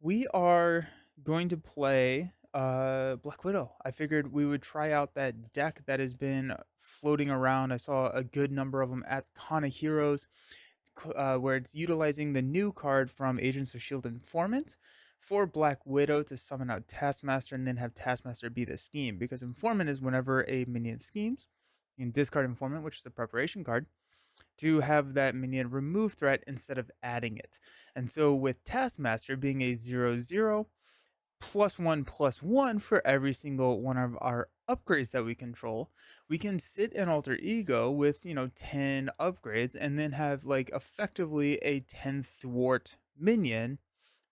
We are going to play Black Widow. I figured we would try out that deck that has been floating around. I saw a good number of them at Con of Heroes, where it's utilizing the new card from Agents of Shield Informant for Black Widow to summon out Taskmaster and then have Taskmaster be the scheme. Because Informant is whenever a minion schemes, you can discard Informant, which is a preparation card, to have that minion remove threat instead of adding it. And so with Taskmaster being a 0/0 +1/+1 for every single one of our upgrades that we control, we can sit in alter ego with 10 upgrades and then have like effectively a 10 thwart minion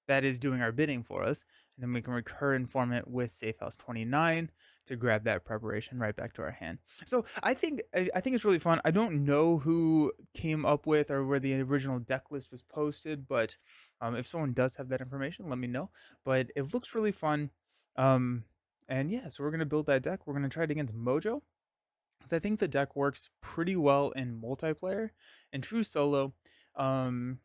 that is doing our bidding for us. And then we can recur Informant with Safe House 29 to grab that preparation right back to our hand. So I think it's really fun. I don't know who came up with or where the original deck list was posted, but if someone does have that information, let me know. But it looks really fun. Um, and yeah, so we're gonna build that deck. We're gonna try it against Mojo. 'Cause I think the deck works pretty well in multiplayer. In true solo, um,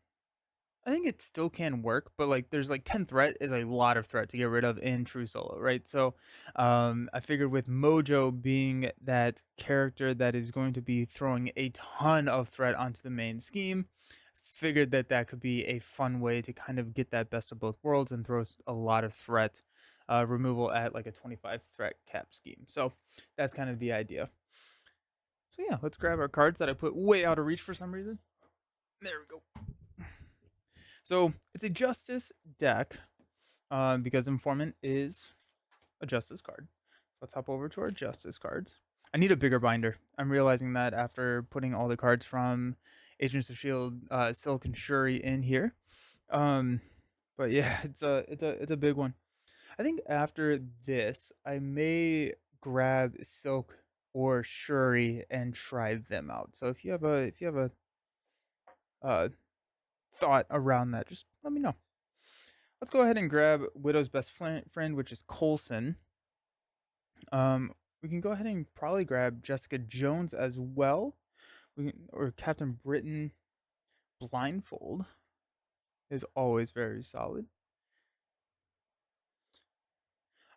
I think it still can work, but like there's like 10 threat is a lot of threat to get rid of in true solo, right? So I figured with Mojo being that character that is going to be throwing a ton of threat onto the main scheme, figured that that could be a fun way to kind of get that best of both worlds and throw a lot of threat removal at like a 25 threat cap scheme. So that's kind of the idea. So yeah, let's grab our cards that I put way out of reach for some reason. There we go. So it's a justice deck because Informant is a justice card. Let's hop over to our justice cards. I need a bigger binder. I'm realizing that after putting all the cards from Agents of Shield, Silicon Shuri in here. Um, but yeah, it's a big one. I think after this, I may grab Silk or Shuri and try them out. So if you have a uh, thought around that, just let me know. Let's go ahead and grab Widow's best friend, which is Coulson. We can go ahead and probably grab Jessica Jones as well. Or Captain Britain. Blindfold is always very solid.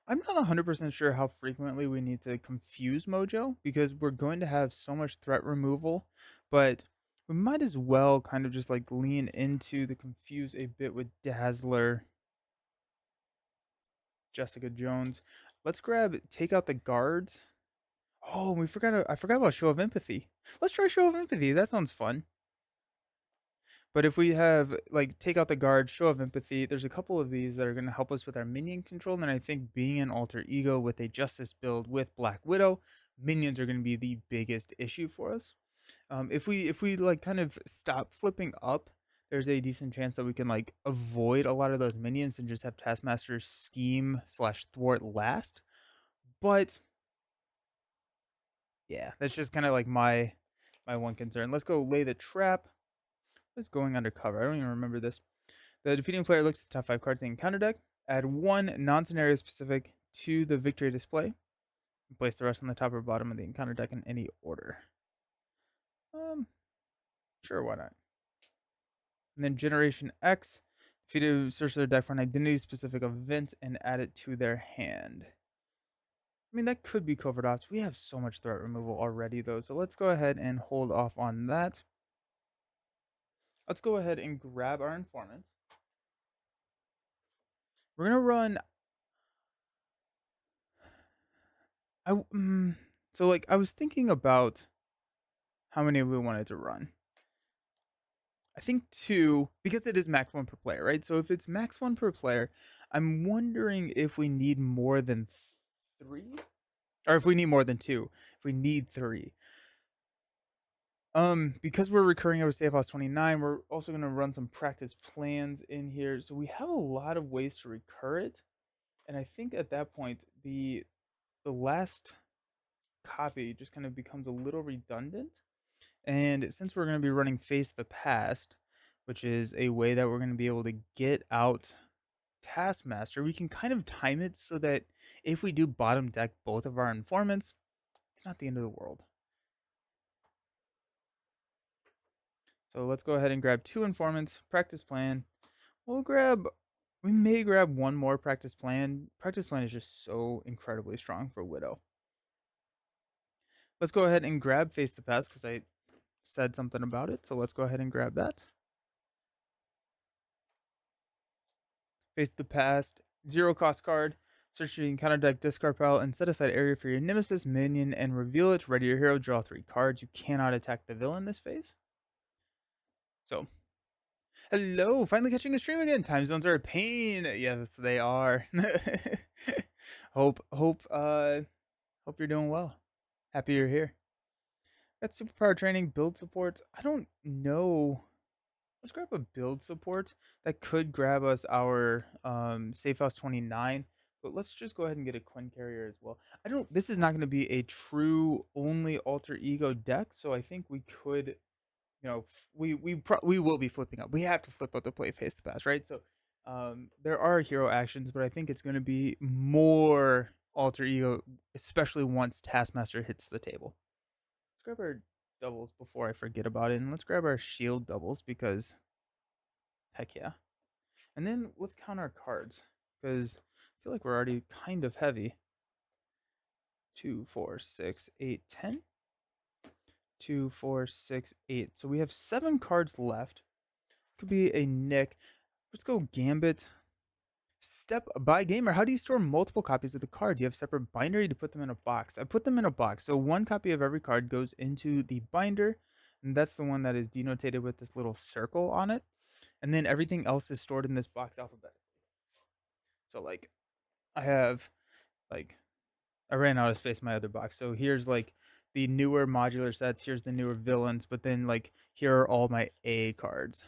I'm not 100% sure how frequently we need to confuse Mojo because we're going to have so much threat removal, but we might as well kind of just like lean into the confuse a bit with Dazzler, Jessica Jones. Let's grab take out the guards. Oh, I forgot about Show of Empathy. Let's try Show of Empathy. That sounds fun. But if we have like take out the guard, Show of Empathy, there's a couple of these that are going to help us with our minion control. And I think being an alter ego with a justice build with Black Widow, minions are going to be the biggest issue for us. If we like kind of stop flipping up, there's a decent chance that we can like avoid a lot of those minions and just have Taskmaster scheme slash thwart last. But yeah, that's just kind of like my one concern. Let's go lay the trap. What's going undercover? I don't even remember this. The defeating player looks at the top 5 cards in the encounter deck, add one non-scenario specific to the victory display, and place the rest on the top or bottom of the encounter deck in any order. Um, sure, why not? And then Generation X, defeated search their deck for an identity specific event and add it to their hand. I mean, that could be covert ops. We have so much threat removal already, though, so let's go ahead and hold off on that. Let's go ahead and grab our informants. We're gonna run. I so like I was thinking about how many we wanted to run. I think two because it is max one per player, right? So if it's max one per player, I'm wondering if we need more than three, or if we need more than two. If we need three, because we're recurring over Safe House 29, we're also going to run some practice plans in here, so we have a lot of ways to recur it. And I think at that point, the last copy just kind of becomes a little redundant. And since we're going to be running Face the Past, which is a way that we're going to be able to get out Taskmaster, we can kind of time it so that if we do bottom deck both of our informants, it's not the end of the world. So let's go ahead and grab two informants, practice plan. We'll grab We may grab one more practice plan. Practice plan is just so incredibly strong for Widow. Let's go ahead and grab Face the Past because I said something about it. So let's go ahead and grab that. Face the Past, 0 cost card. Search your encounter deck discard pile and set aside area for your Nemesis minion and reveal it. Ready your hero, draw 3 cards. You cannot attack the villain this phase. So, hello, finally catching a stream again. Time zones are a pain. Yes, they are. Hope you're doing well. Happy you're here. Got superpower training, build support. I don't know. Let's grab a build support that could grab us our Safe House 29. But let's just go ahead and get a Quinn Carrier as well. This is not going to be a true only alter ego deck, so I think we could, we will be flipping up. We have to flip up to play Face the Past, right? So there are hero actions, but I think it's going to be more alter ego, especially once Taskmaster hits the table. Let's grab our doubles before I forget about it, and let's grab our shield doubles because heck yeah. And then let's count our cards because I feel like we're already kind of heavy. 2, 4, 6, 8, 10. 2, 4, 6, 8. So we have 7 cards left. Could be a Nick. Let's go Gambit. Step by gamer. How do you store multiple copies of the card? Do you have separate binder to put them in a box? I put them in a box. So 1 copy of every card goes into the binder, and that's the one that is denotated with this little circle on it. And then everything else is stored in this box alphabetically. So like I ran out of space in my other box. So here's like the newer modular sets, here's the newer villains, but then like here are all my A cards.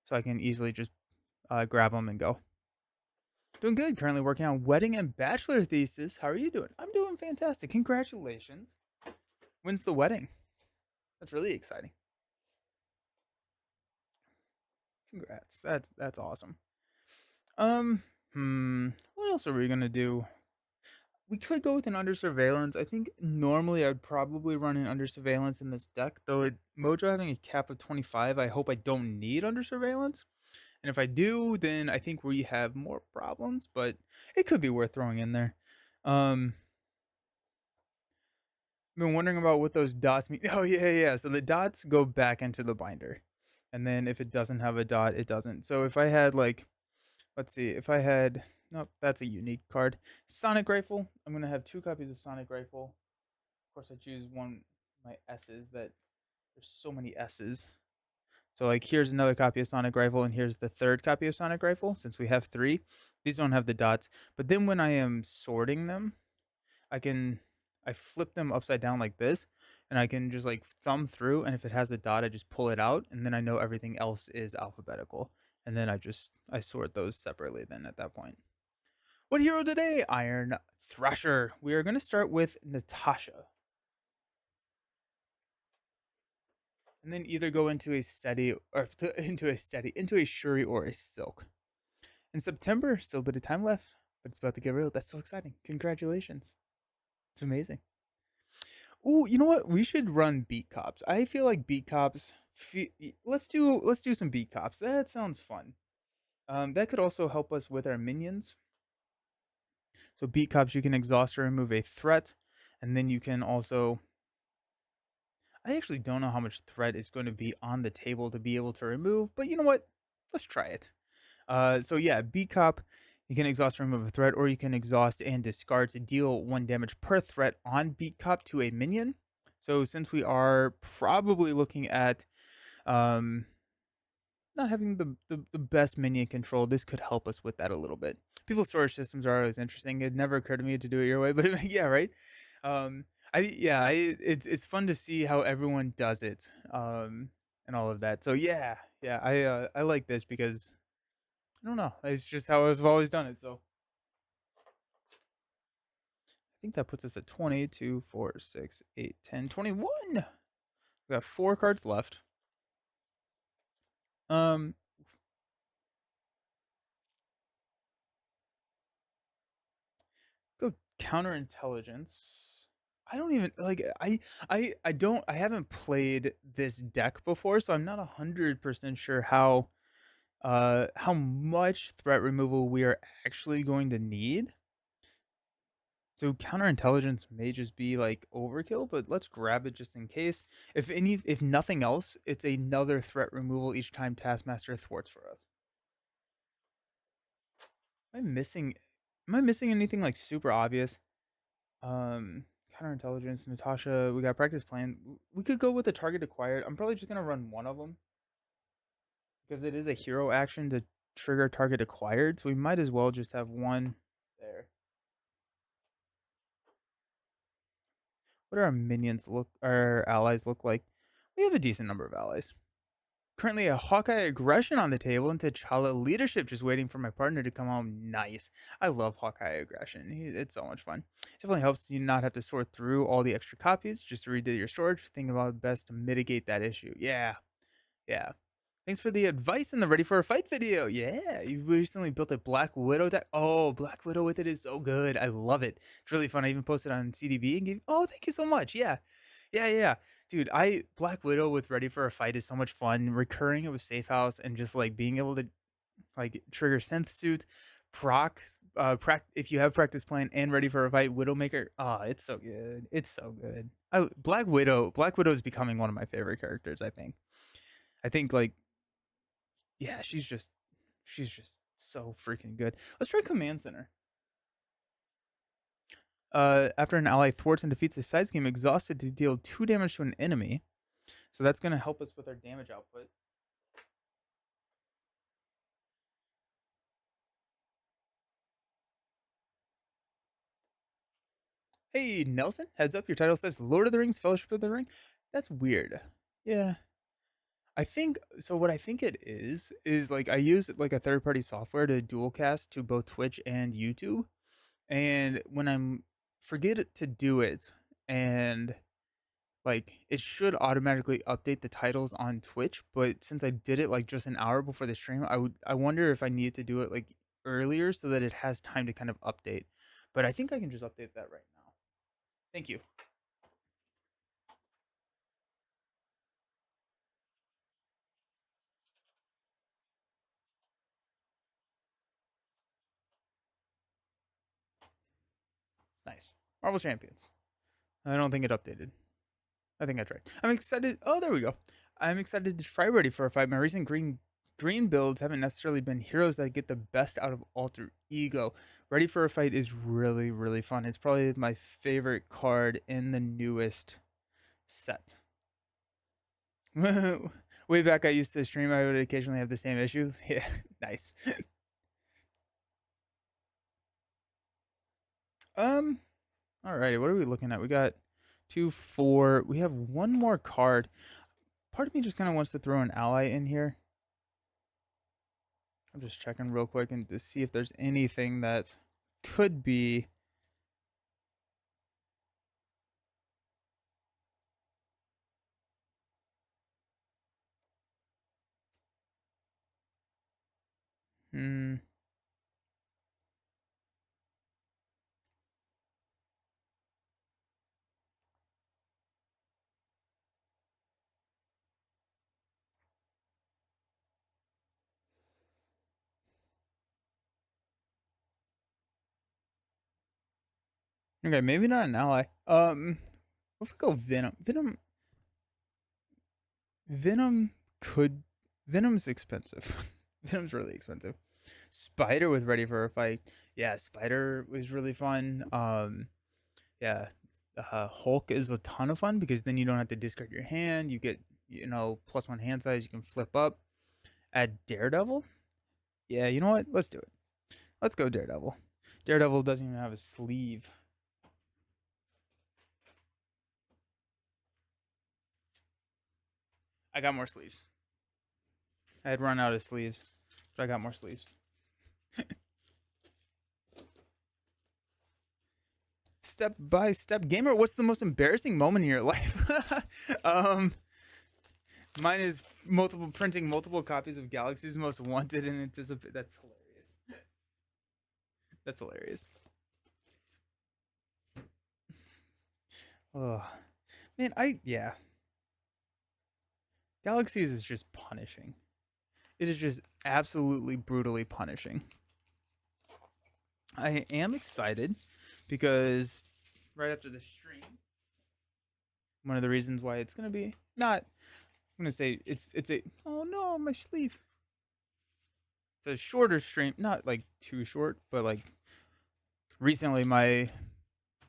So I can easily just grab them and go. Doing good. Currently working on wedding and bachelor thesis. How are you doing? I'm doing fantastic. Congratulations. When's the wedding? That's really exciting. Congrats. That's awesome. What else are we gonna do? We could go with an under surveillance. I think normally I'd probably run an under surveillance in this deck, though Mojo having a cap of 25, I hope I don't need under surveillance. And if I do, then I think we have more problems, but it could be worth throwing in there. I've been wondering about what those dots mean. Oh yeah. So the dots go back into the binder. And then if it doesn't have a dot, it doesn't. So if I had like, let's see, if I had, nope, that's a unique card. Sonic Rifle. I'm gonna have 2 copies of Sonic Rifle. Of course, I choose one of my S's. That there's so many S's. So like here's another copy of Sonic Rifle, and here's the 3rd copy of Sonic Rifle. Since we have 3, these don't have the dots. But then when I am sorting them, I flip them upside down like this, and I can just like thumb through, and if it has a dot, I just pull it out, and then I know everything else is alphabetical. And then I sort those separately then at that point. What hero today? Iron Thrasher. We are going to start with Natasha. And then either go into a steady or into a Shuri or a Silk. In September, still a bit of time left, but it's about to get real. That's so exciting. Congratulations. It's amazing. Ooh, you know what? We should run Beat Cops. I feel like Beat Cops. Let's do some Beat Cops. That sounds fun. That could also help us with our minions. So Beat Cops, you can exhaust or remove a threat, and then you can also. I actually don't know how much threat is going to be on the table to be able to remove, but you know what? Let's try it. So yeah, Beat Cop, you can exhaust or remove a threat, or you can exhaust and discard to deal 1 damage per threat on Beat Cop to a minion. So since we are probably looking at not having the best minion control, this could help us with that a little bit. People's storage systems are always interesting. It never occurred to me to do it your way, but yeah, right. It's fun to see how everyone does it, and all of that. So yeah, I like this because I don't know. It's just how I've always done it. So I think that puts us at 20, 2, 4, 6, 8, 10, 21. We got 4 cards left. Go counterintelligence. I don't even like I haven't played this deck before, so I'm not 100% sure how How much threat removal we are actually going to need. So counterintelligence may just be like overkill, but let's grab it just in case. If nothing else, it's another threat removal each time Taskmaster thwarts for us. Am I missing? Am I missing anything like super obvious? Counterintelligence, Natasha. We got practice plan. We could go with the target acquired. I'm probably just gonna run one of them because it is a hero action to trigger target acquired. So we might as well just have one there. What do our minions look? Our allies look like? We have a decent number of allies. Currently a Hawkeye aggression on the table and T'Challa leadership just waiting for my partner to come home. Nice. I love Hawkeye aggression. It's so much fun. Definitely helps you not have to sort through all the extra copies, just to redo your storage, think about best to mitigate that issue. Yeah. Yeah. Thanks for the advice in the Ready for a Fight video. Yeah, you recently built a Black Widow deck. Oh, Black Widow with it is so good. I love it. It's really fun. I even posted on CDB and gave. Oh, thank you so much. Yeah, yeah. Dude, I Black Widow with Ready for a Fight is so much fun. Recurring it with Safe House and just like being able to like trigger synth suit, proc, if you have practice plan and Ready for a Fight, Widowmaker. Ah, it's so good. It's so good. Black Widow. Black Widow is becoming one of my favorite characters. I think. I think like yeah, she's just so freaking good. Let's try Command Center. After an ally thwarts and defeats a side scheme, exhausted to deal 2 damage to an enemy. So that's going to help us with our damage output. Hey, Nelson, heads up, your title says Lord of the Rings, Fellowship of the Ring. That's weird. Yeah. I think so. What I think it is like I use like a third party software to dual cast to both Twitch and YouTube. And when I'm forget to do it, and like it should automatically update the titles on Twitch, but since I did it like just an hour before the stream, I wonder if I needed to do it like earlier so that it has time to kind of update. But I think I can just update that right now. Thank you. Nice. Marvel Champions. I don't think it updated. I think I tried. I'm excited. Oh, there we go. I'm excited to try Ready for a Fight. My recent green builds haven't necessarily been heroes that get the best out of alter ego. Ready for a Fight is really fun. It's probably my favorite card in the newest set. Way back I used to stream, I would occasionally have the same issue. Yeah, nice. um Alrighty, what are we looking at? We got 2, 4. We have one more card. Part of me just kind of wants to throw an ally in here. I'm just checking real quick and to see if there's anything that could be. Hmm. Okay, maybe not an ally. What if we go Venom? Venom could. Venom's expensive. Venom's really expensive. Spider with Ready for a Fight. Yeah, Spider was really fun. Yeah, Hulk is a ton of fun because then you don't have to discard your hand. You get +1 hand size. You can flip up. Add Daredevil. Yeah, you know what? Let's do it. Let's go Daredevil. Daredevil doesn't even have a sleeve. I got more sleeves. I had run out of sleeves, but I got more sleeves. Step by step gamer, what's the most embarrassing moment in your life? um Mine is printing multiple copies of Galaxy's Most Wanted and Anticipate. That's hilarious. That's hilarious. Oh man, yeah. Galaxies is just punishing. it is just absolutely brutally punishing. I am excited because right after the stream, one of the reasons why it's gonna be not, I'm gonna say it's a, oh no, my sleeve. It's a shorter stream, not like too short, but like recently my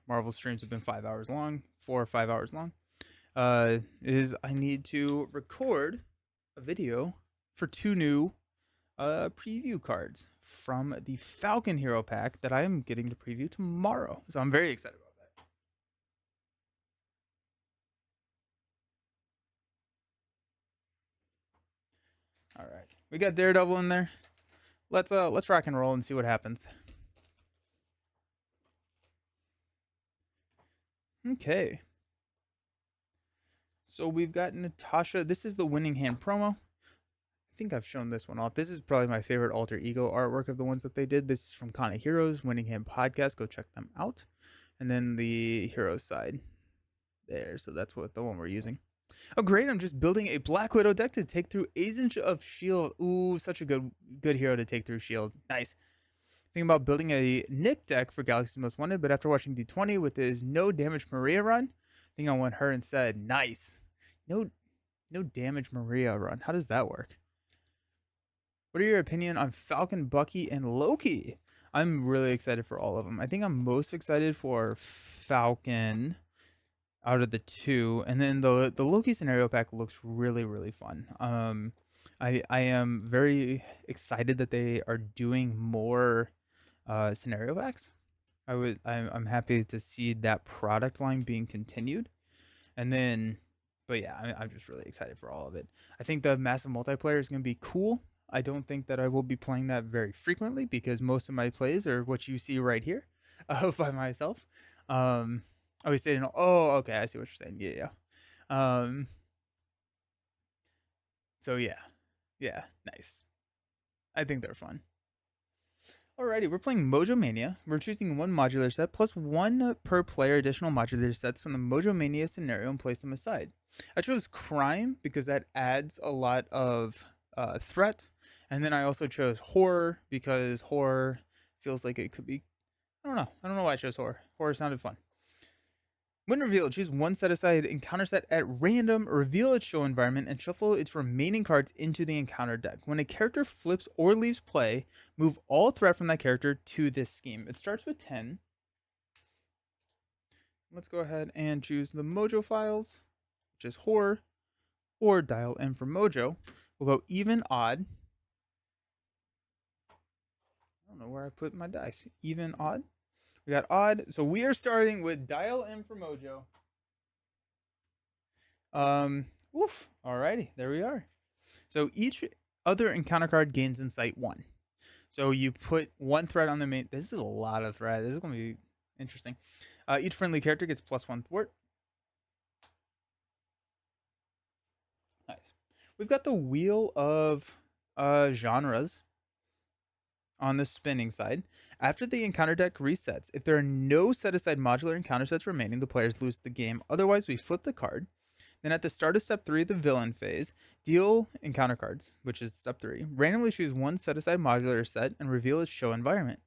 Marvel streams have been 5 hours long, 4 or 5 hours long. Is I need to record a video for 2 new preview cards from the Falcon Hero pack that I am getting to preview tomorrow. So I'm very excited about that. All right, we got Daredevil in there. Let's rock and roll and see what happens. Okay. So we've got Natasha. This is the Winning Hand promo. I think I've shown this one off. This is probably my favorite alter ego artwork of the ones that they did. This is from Kana Heroes, Winning Hand podcast. Go check them out. And then the Heroes side there. So that's what the one we're using. Oh, great. I'm just building a Black Widow deck to take through Agent of S.H.I.E.L.D. Ooh, such a good hero to take through S.H.I.E.L.D. Nice. Thinking about building a Nick deck for Galaxy's Most Wanted, but after watching D20 with his No Damage Maria run, I think I want her instead. Nice. No Damage Maria run. How does that work? What are your opinion on Falcon, Bucky, and Loki? I'm really excited for all of them. I think I'm most excited for Falcon out of the two, and then the Loki scenario pack looks really fun. I am very excited that they are doing more scenario packs. I'm happy to see that product line being continued, and then, but yeah, I'm just really excited for all of it. I think the massive multiplayer is going to be cool. I don't think that I will be playing that very frequently because most of my plays are what you see right here, by myself. Oh, he's saying, oh, okay, I see what you're saying. Yeah. So yeah, nice. I think they're fun. Alrighty, we're playing Mojo Mania. We're choosing one modular set plus one per player additional modular sets from the Mojo Mania scenario and place them aside. I chose Crime because that adds a lot of threat. And then I also chose Horror because horror feels like it could be, I don't know why I chose Horror. Horror sounded fun. When revealed, choose one set aside encounter set at random, reveal its show environment, and shuffle its remaining cards into the encounter deck. When a character flips or leaves play, move all threat from that character to this scheme. It starts with 10. Let's go ahead and choose the Mojo files, which is Horror, or dial M for Mojo. We'll go even, odd. I don't know where I put my dice. Even, odd. We got odd. So we are starting with dial M for Mojo. Oof. Alrighty, there we are. So each other encounter card gains insight 1. So you put one threat on the main. This is a lot of threat. This is going to be interesting. Each friendly character gets +1 thwart. Nice. We've got the wheel of genres on the spinning side. After the encounter deck resets, if there are no set aside modular encounter sets remaining, the players lose the game. Otherwise, we flip the card. Then at the start of step 3, the villain phase, deal encounter cards, which is step 3. Randomly choose one set aside modular set and reveal its show environment.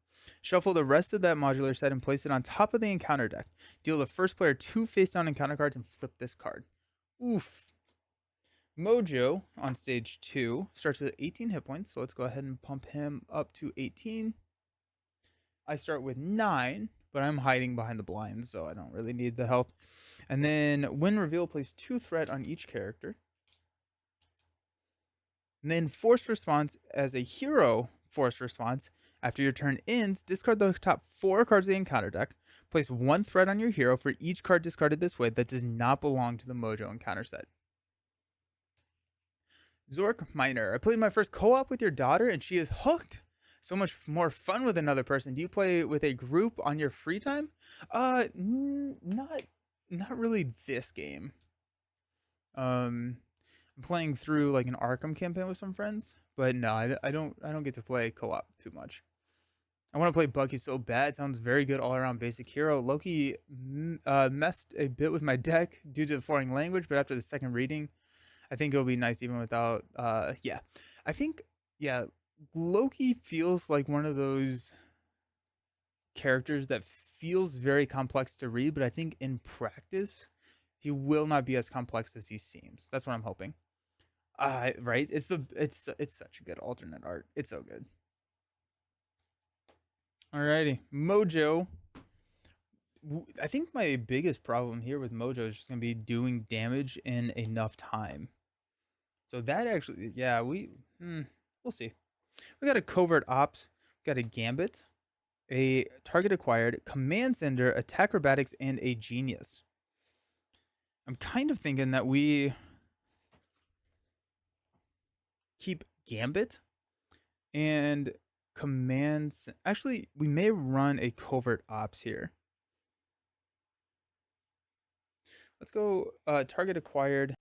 Shuffle the rest of that modular set and place it on top of the encounter deck. Deal the first player 2 face down encounter cards and flip this card. Oof. Mojo on stage 2 starts with 18 hit points, so let's go ahead and pump him up to 18. I start with 9, but I'm hiding behind the blinds, so I don't really need the health. And then when reveal, place 2 threat on each character. And then forced response as a hero forced response. After your turn ends, discard the top 4 cards of the encounter deck. Place 1 threat on your hero for each card discarded this way that does not belong to the Mojo encounter set. Zork Miner. I played my first co-op with your daughter and she is hooked. So much more fun with another person. Do you play with a group on your free time? Not really this game. I'm playing through like an Arkham campaign with some friends, but no, I don't get to play co-op too much. I want to play Bucky so bad. Sounds very good all around basic hero. Loki messed a bit with my deck due to the foreign language, but after the second reading, I think it'll be nice even without. Yeah, I think Yeah, Loki feels like one of those characters that feels very complex to read, but I think in practice he will not be as complex as he seems. That's what I'm hoping. Right? It's such a good alternate art. It's so good. Alrighty, Mojo. I think my biggest problem here with Mojo is just gonna be doing damage in enough time. So that actually, yeah, we'll see. We got a covert ops, we got a gambit, a target acquired, command sender, attack acrobatics, and a genius. I'm kind of thinking that we keep gambit and commands. Actually, we may run a covert ops here. Let's go target acquired.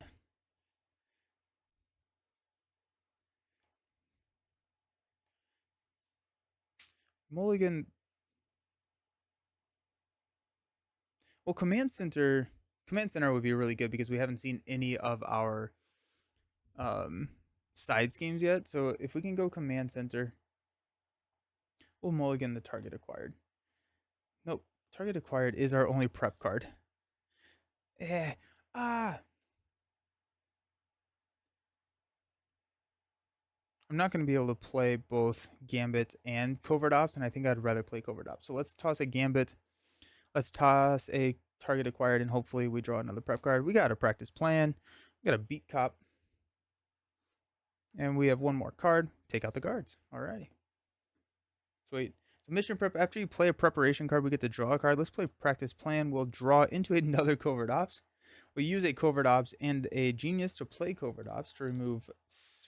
Mulligan. Well, command center would be really good because we haven't seen any of our um, side schemes yet. So if we can go command center, we'll mulligan the target acquired. Nope, target acquired is our only prep card. Eh, ah. I'm not going to be able to play both Gambit and Covert Ops, and I think I'd rather play Covert Ops. So let's toss a Gambit. Let's toss a target acquired, and hopefully we draw another prep card. We got a practice plan. We got a beat cop. And we have one more card. Take out the guards. Alrighty. Sweet. So mission prep, after you play a preparation card, we get to draw a card. Let's play practice plan. We'll draw into another Covert Ops. We use a Covert Ops and a Genius to play Covert Ops to remove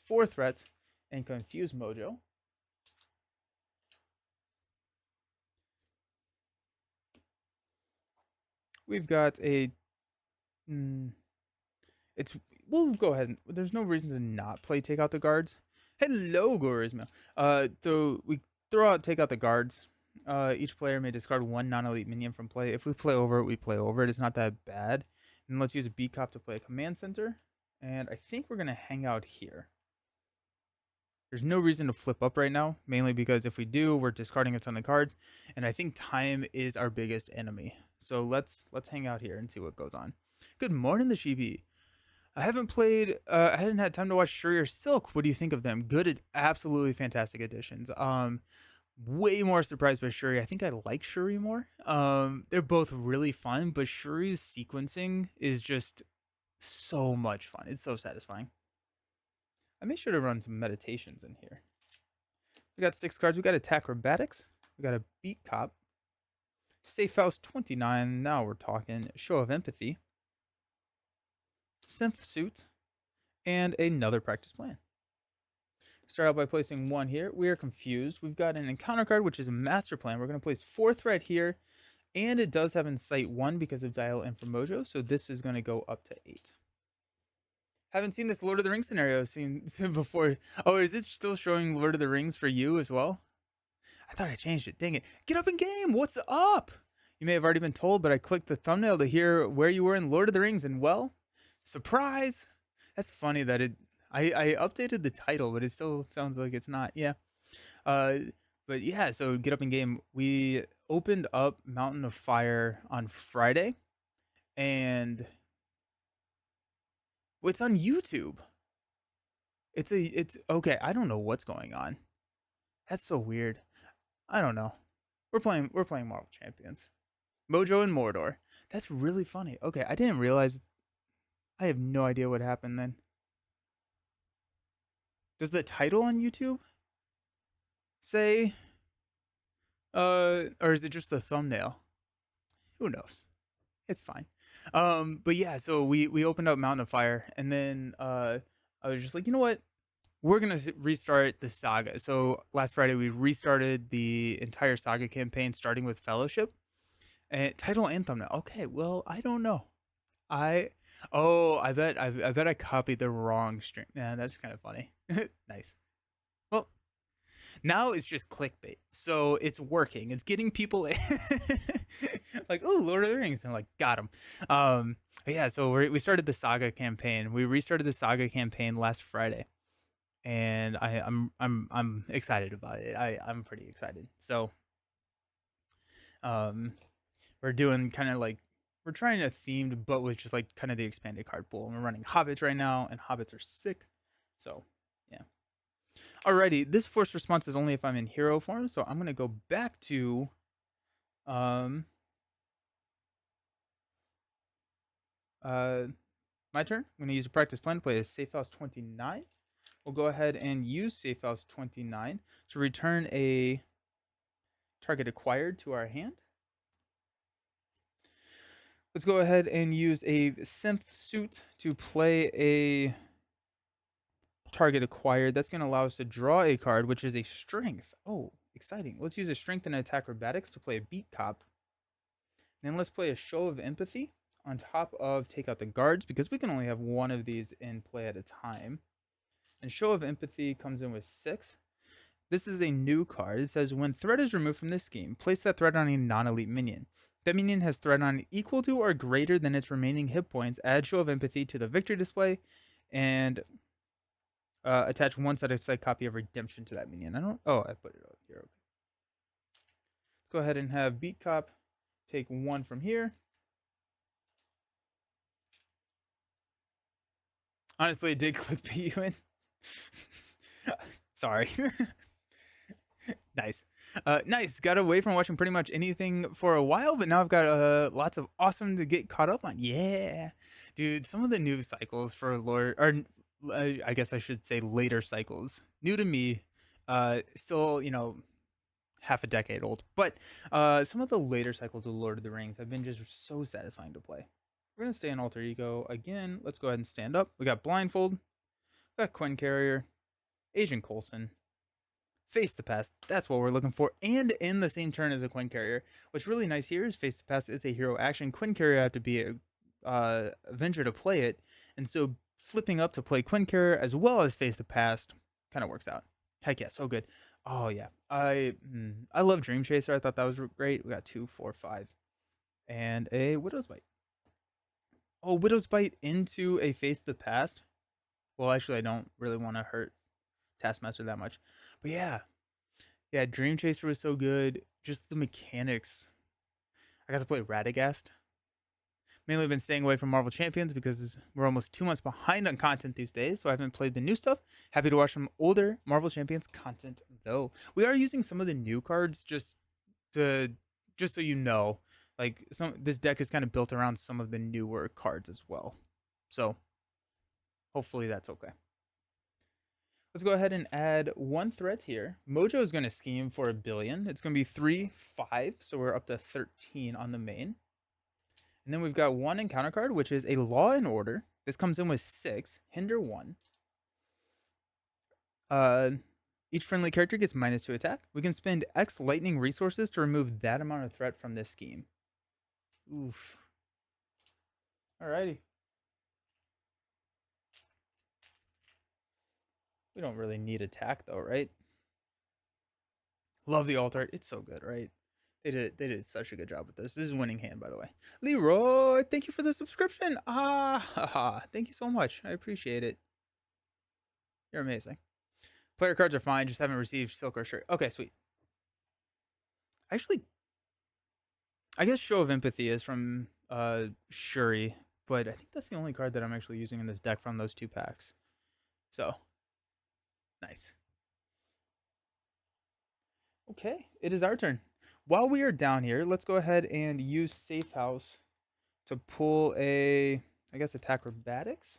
4 threats and confuse Mojo. We've got a we'll go ahead and there's no reason to not play take out the guards. Hello, Gorisma. We throw out take out the guards. Each player may discard 1 non-elite minion from play. If we play over it, we play over it. It's not that bad. And let's use a B cop to play a command center. And I think we're gonna hang out here. There's no reason to flip up right now, mainly because if we do, we're discarding a ton of cards, and I think time is our biggest enemy. So let's hang out here and see what goes on. Good morning, the Sheepy. I hadn't had time to watch Shuri or Silk. What do you think of them? Good, absolutely fantastic additions. Way more surprised by Shuri. I think I like Shuri more. They're both really fun, but Shuri's sequencing is just so much fun. It's so satisfying. I made sure to run some meditations in here. We got 6 cards. We got attack acrobatics. We got a beat cop. Safe house 29. Now we're talking show of empathy. Synth suit. And another practice plan. Start out by placing 1 here. We are confused. We've got an encounter card, which is a master plan. We're going to place 4 threat here. And it does have Incite 1 because of Dial M for Mojo. So this is going to go up to 8. Haven't seen this Lord of the Rings scenario seen before. Oh, is it still showing Lord of the Rings for you as well? I thought I changed it. Dang it. Get up in game. What's up? You may have already been told, but I clicked the thumbnail to hear where you were in Lord of the Rings, and well, surprise. That's funny that I updated the title, but it still sounds like it's not. Yeah. But yeah, so get up in game. We opened up Mountain of Fire on Friday, and it's on YouTube. It's okay. I don't know what's going on. That's so weird. I don't know. We're playing Marvel Champions. Mojo and Mordor. That's really funny. Okay, I didn't realize. I have no idea what happened then. Does the title on YouTube say or is it just the thumbnail? Who knows? It's fine. But yeah, so we opened up Mountain of Fire, and then I was just like, you know what? We're gonna restart the saga. So last Friday we restarted the entire saga campaign, starting with Fellowship, and title and thumbnail. Okay, well I don't know. I bet I copied the wrong stream. Yeah, that's kind of funny. Nice. Well, now it's just clickbait, so it's working. It's getting people in. Like, oh, Lord of the Rings. I'm like, got him. Yeah, so we started the saga campaign. We restarted the saga campaign last Friday. and I'm excited about it. I'm pretty excited. So um, we're doing kind of like we're trying a themed, but with just like kind of the expanded card pool. And we're running hobbits right now, and hobbits are sick. So yeah. Alrighty, this force response is only if I'm in hero form, so I'm gonna go back to um uh my turn. I'm gonna use a practice plan to play a Safe House 29. We'll go ahead and use Safe House 29 to return a target acquired to our hand. Let's go ahead and use a synth suit to play a target acquired. That's going to allow us to draw a card, which is a strength. Oh, exciting. Let's use a strength and attack acrobatics to play a beat cop. Then let's play a show of empathy on top of take out the guards, because we can only have one of these in play at a time. And show of empathy comes in with 6. This is a new card. It says when threat is removed from this scheme, place that threat on a non-elite minion. That minion has threat on equal to or greater than its remaining hit points. Add show of empathy to the victory display, and attach one side copy of redemption to that minion. I put it up here. Okay. Let's go ahead and have beat cop take 1 from here. Honestly, it did clickbait you in. Sorry. Nice. Nice. Got away from watching pretty much anything for a while, but now I've got lots of awesome to get caught up on. Yeah. Dude, some of the new cycles for Lord, or I guess I should say later cycles, new to me, still, half a decade old. But some of the later cycles of Lord of the Rings have been just so satisfying to play. We're going to stay in Alter Ego again. Let's go ahead and stand up. We got Blindfold, we got Quinn Carrier, Agent Coulson, Face the Past. That's what we're looking for. And in the same turn as a Quinn Carrier. What's really nice here is Face the Past is a hero action. Quinn Carrier have to be a Avenger to play it. And so flipping up to play Quinn Carrier as well as Face the Past kind of works out. Heck yeah, so good. Oh yeah. I love Dream Chaser. I thought that was great. We got 2, 4, 5. And a Widow's Bite. Oh, Widow's Bite into a Face the Past. Well, actually, I don't really want to hurt Taskmaster that much. But yeah, Dream Chaser was so good. Just the mechanics. I got to play Radagast. Mainly been staying away from Marvel Champions because we're almost 2 months behind on content these days, so I haven't played the new stuff. Happy to watch some older Marvel Champions content though. We are using some of the new cards just so you know. Like this deck is kind of built around some of the newer cards as well. So hopefully that's okay. Let's go ahead and add 1 threat here. Mojo is going to scheme for 1 billion. It's going to be 3, 5, so we're up to 13 on the main. And then we've got 1 encounter card, which is a Law and Order. This comes in with 6, hinder 1. Each friendly character gets -2 attack. We can spend X lightning resources to remove that amount of threat from this scheme. Oof. Alrighty. We don't really need attack though, right? Love the alt art. It's so good, right? They did such a good job with this. This is winning hand, by the way. Leroy, thank you for the subscription. Thank you so much. I appreciate it. You're amazing. Player cards are fine, just haven't received Silk or Shirt. Okay, sweet. Actually, I guess Show of Empathy is from Shuri, but I think that's the only card that I'm actually using in this deck from those 2 packs. So, nice. Okay, it is our turn. While we are down here, let's go ahead and use Safe House to pull I guess, attack acrobatics.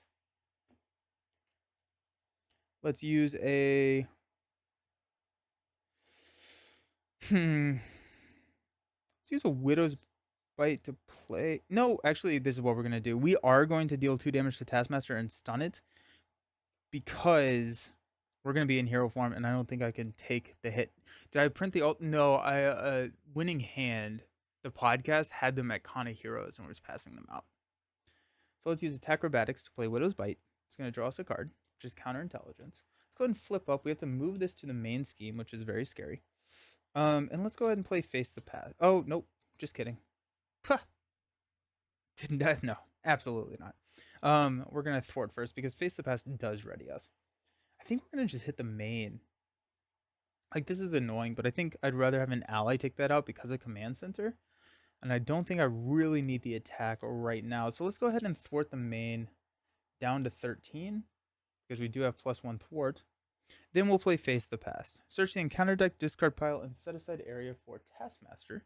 Let's use let's use a Widow's Bite to play. No, actually, this is what we're going to do. We are going to deal 2 damage to Taskmaster and stun it because we're going to be in hero form, and I don't think I can take the hit. Did I print the ult? No, Winning Hand, the podcast, had them at Kana Heroes and was passing them out. So let's use attack acrobatics to play Widow's Bite. It's going to draw us a card, which is counter intelligence. Let's go ahead and flip up. We have to move this to the main scheme, which is very scary. And let's go ahead and play Face the Past. Oh, nope. Just kidding. No, absolutely not. We're going to thwart first because Face the Past does ready us. I think we're gonna just hit the main. Like, this is annoying, but I think I'd rather have an ally take that out because of command center. And I don't think I really need the attack right now. So let's go ahead and thwart the main down to 13 because we do have +1 thwart. Then we'll play Face the Past. Search the encounter deck, discard pile, and set aside area for Taskmaster,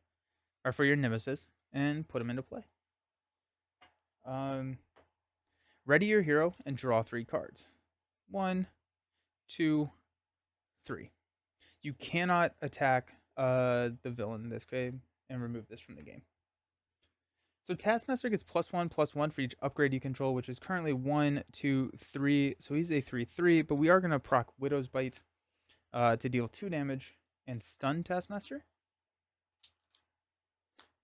or for your Nemesis, and put them into play. Ready your hero and draw 3 cards. 1, 2, 3. You cannot attack the villain in this game and remove this from the game. So Taskmaster gets +1/+1 for each upgrade you control, which is currently 1, 2, 3. So he's a 3/3, but we are going to proc Widow's Bite to deal 2 damage and stun Taskmaster.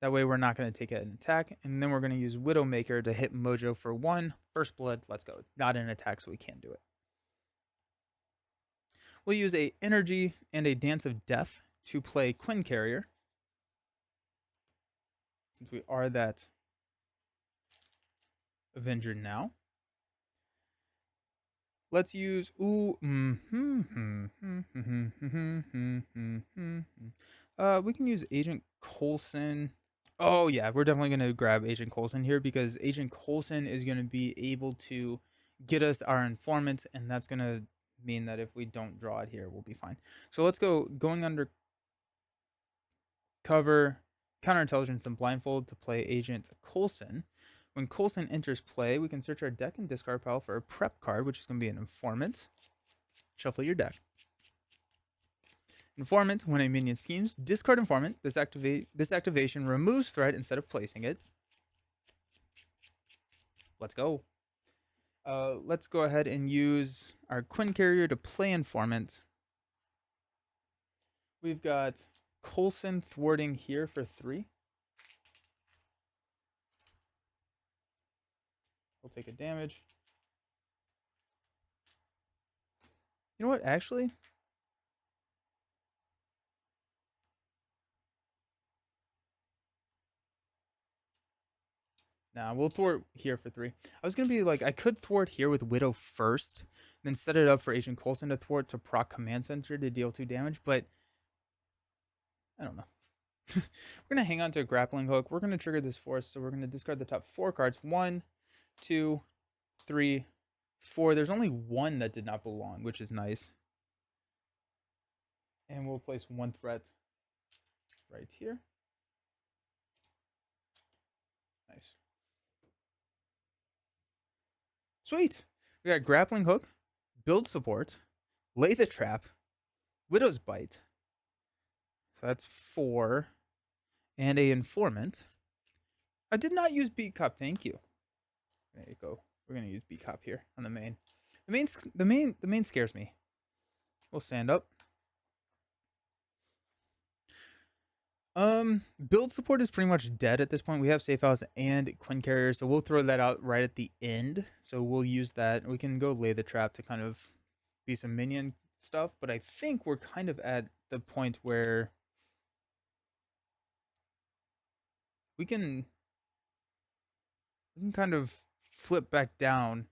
That way we're not going to take an attack. And then we're going to use Widowmaker to hit Mojo for 1. First blood, let's go. Not an attack, so we can't do it. We'll use a Energy and a Dance of Death to play Quinn Carrier. Since we are that Avenger now. Let's use we can use Agent Coulson. Oh yeah, we're definitely gonna grab Agent Coulson here because Agent Coulson is gonna be able to get us our informant, and that's gonna mean that if we don't draw it here, we'll be fine. So let's go going under cover, counterintelligence, and blindfold to play Agent Coulson. When Coulson enters play, we can search our deck and discard pile for a prep card, which is going to be an informant. Shuffle your deck. Informant, when a minion schemes, discard informant. This activation removes threat instead of placing it. Let's go. Let's go ahead and use our Quinn Carrier to play informant. We've got Coulson thwarting here for 3. We'll take a damage. You know what, actually? Nah, we'll thwart here for 3. I was going to be like, I could thwart here with Widow first, then set it up for Agent Coulson to thwart to proc Command Center to deal 2 damage, but I don't know. We're going to hang on to a grappling hook. We're going to trigger this force, so we're going to discard the top 4 cards. 1, 2, 3, 4. There's only 1 that did not belong, which is nice. And we'll place 1 threat right here. Nice. Sweet. We got grappling hook, build support, lay the trap, Widow's Bite. So that's 4. And a informant. I did not use Beat Cop, thank you. There you go. We're gonna use Beat Cop here on the main. The main scares me. We'll stand up. Build support is pretty much dead at this point. We have Safe House and Quinn Carrier, so we'll throw that out right at the end. So we'll use that. We can go lay the trap to kind of be some minion stuff, but I think we're kind of at the point where we can kind of flip back down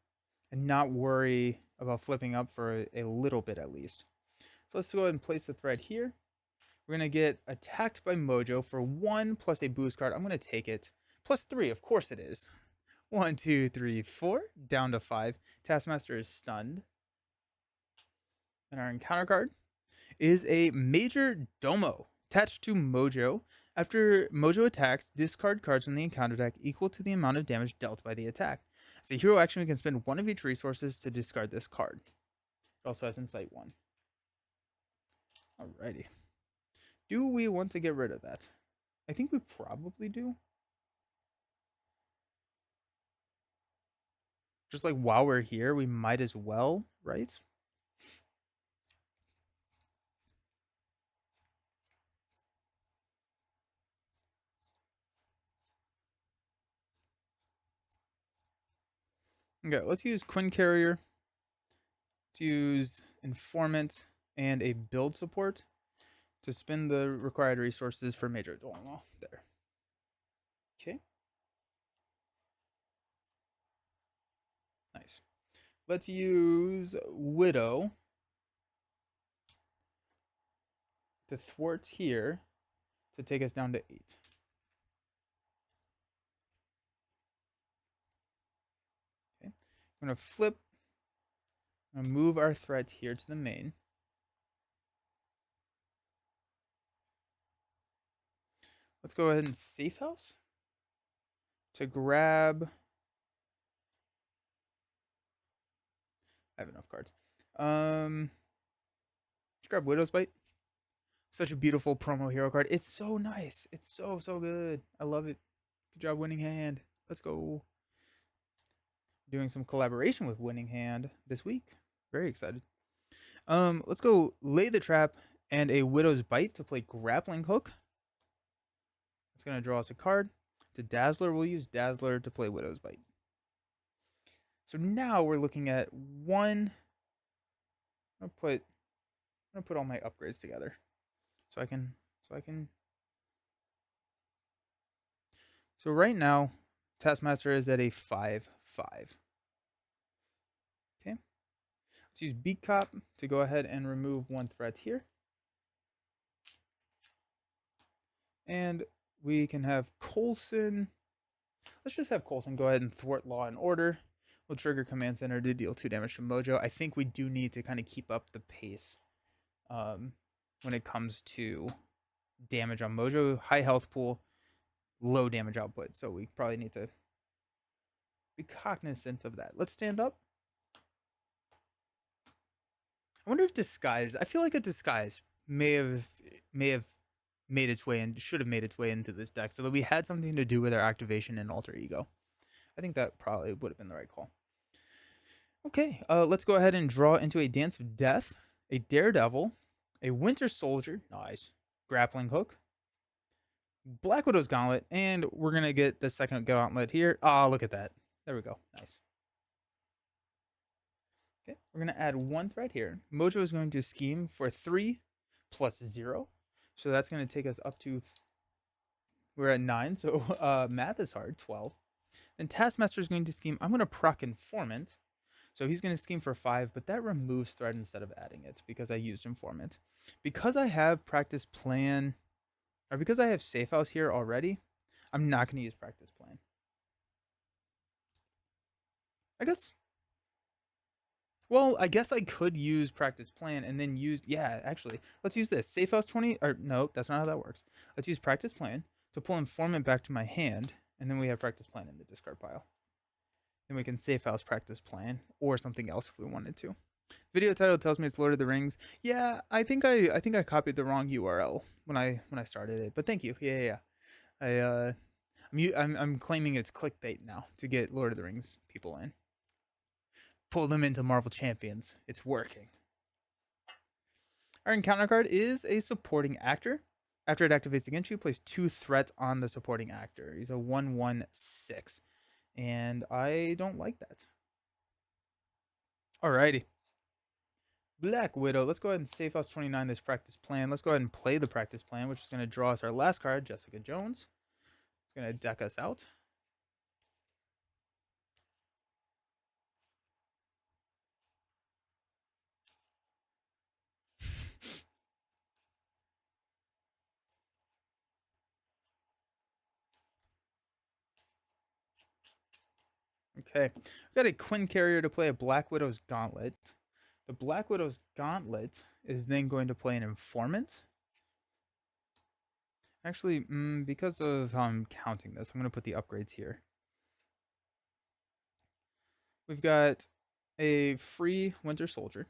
and not worry about flipping up for a little bit at least. So let's go ahead and place the thread here. We're going to get attacked by Mojo for 1 plus a boost card. I'm going to take it. +3, of course it is. 1, 2, 3, 4. Down to 5. Taskmaster is stunned. And our encounter card is a Major Domo attached to Mojo. After Mojo attacks, discard cards from the encounter deck equal to the amount of damage dealt by the attack. As a hero action, we can spend 1 of each resources to discard this card. It also has Insight 1. Alrighty. Do we want to get rid of that? I think we probably do. Just like while we're here, we might as well, right? Okay, let's use Quinn Carrier. Let's use Informant and a build support to spend the required resources for Major Domo. There. Okay. Nice. Let's use Widow to thwart here to take us down to 8. Okay. I'm going to flip. I'm going to move our threat here to the main. Let's go ahead and safe house to grab. I have enough cards. Let's grab Widow's Bite. Such a beautiful promo hero card. It's so nice. It's so good. I love it. Good job, Winning Hand. Let's go. Doing some collaboration with Winning Hand this week. Very excited. Let's go Lay the Trap and a Widow's Bite to play Grappling Hook. It's going to draw us a card. To Dazzler, we'll use Dazzler to play Widow's Bite. So now we're looking at one. I'm gonna put all my upgrades together, so I can. So right now, Taskmaster is at a 5/5. Okay. Let's use Beat Cop to go ahead and remove one threat here. And we can have Coulson. Let's just have Coulson go ahead and thwart Law and Order. We'll trigger Command Center to deal 2 damage to Mojo. I think we do need to kind of keep up the pace when it comes to damage on Mojo. High health pool, low damage output. So we probably need to be cognizant of that. Let's stand up. I wonder if Disguise. I feel like a Disguise may have made its way and should have made its way into this deck, so that we had something to do with our activation and Alter Ego. I think that probably would have been the right call. Okay, let's go ahead and draw into a Dance of Death, a Daredevil, a Winter Soldier, nice, Grappling Hook, Black Widow's Gauntlet, and we're going to get the second Gauntlet here. Oh, look at that. There we go. Nice. Okay, we're going to add one thread here. Mojo is going to scheme for 3 plus 0. So that's going to take us up to, we're at 9, so math is hard, 12. Then Taskmaster is going to scheme, I'm going to proc Informant. So he's going to scheme for 5, but that removes threat instead of adding it because I used Informant. Because I have Practice Plan, or because I have Safe House here already, I'm not going to use Practice Plan. I guess I could use Practice Plan and then use, yeah, actually, let's use this. Safe House 20, or no, that's not how that works. Let's use Practice Plan to pull Informant back to my hand, and then we have Practice Plan in the discard pile. Then we can Safe House Practice Plan or something else if we wanted to. Video title tells me it's Lord of the Rings. Yeah, I think I copied the wrong URL when I started it, but thank you. Yeah. I'm claiming it's clickbait now to get Lord of the Rings people in. Pull them into Marvel Champions. It's working. Our encounter card is a supporting actor. After it activates against you, place 2 threats on the supporting actor. He's a 1/1/6. And I don't like that. Alrighty. Black Widow. Let's go ahead and Safe House 29 this Practice Plan. Let's go ahead and play the Practice Plan, which is going to draw us our last card, Jessica Jones. It's going to deck us out. Okay, we've got a Quinn Carrier to play a Black Widow's Gauntlet. The Black Widow's Gauntlet is then going to play an Informant. Actually, because of how I'm counting this, I'm going to put the upgrades here. We've got a free Winter Soldier.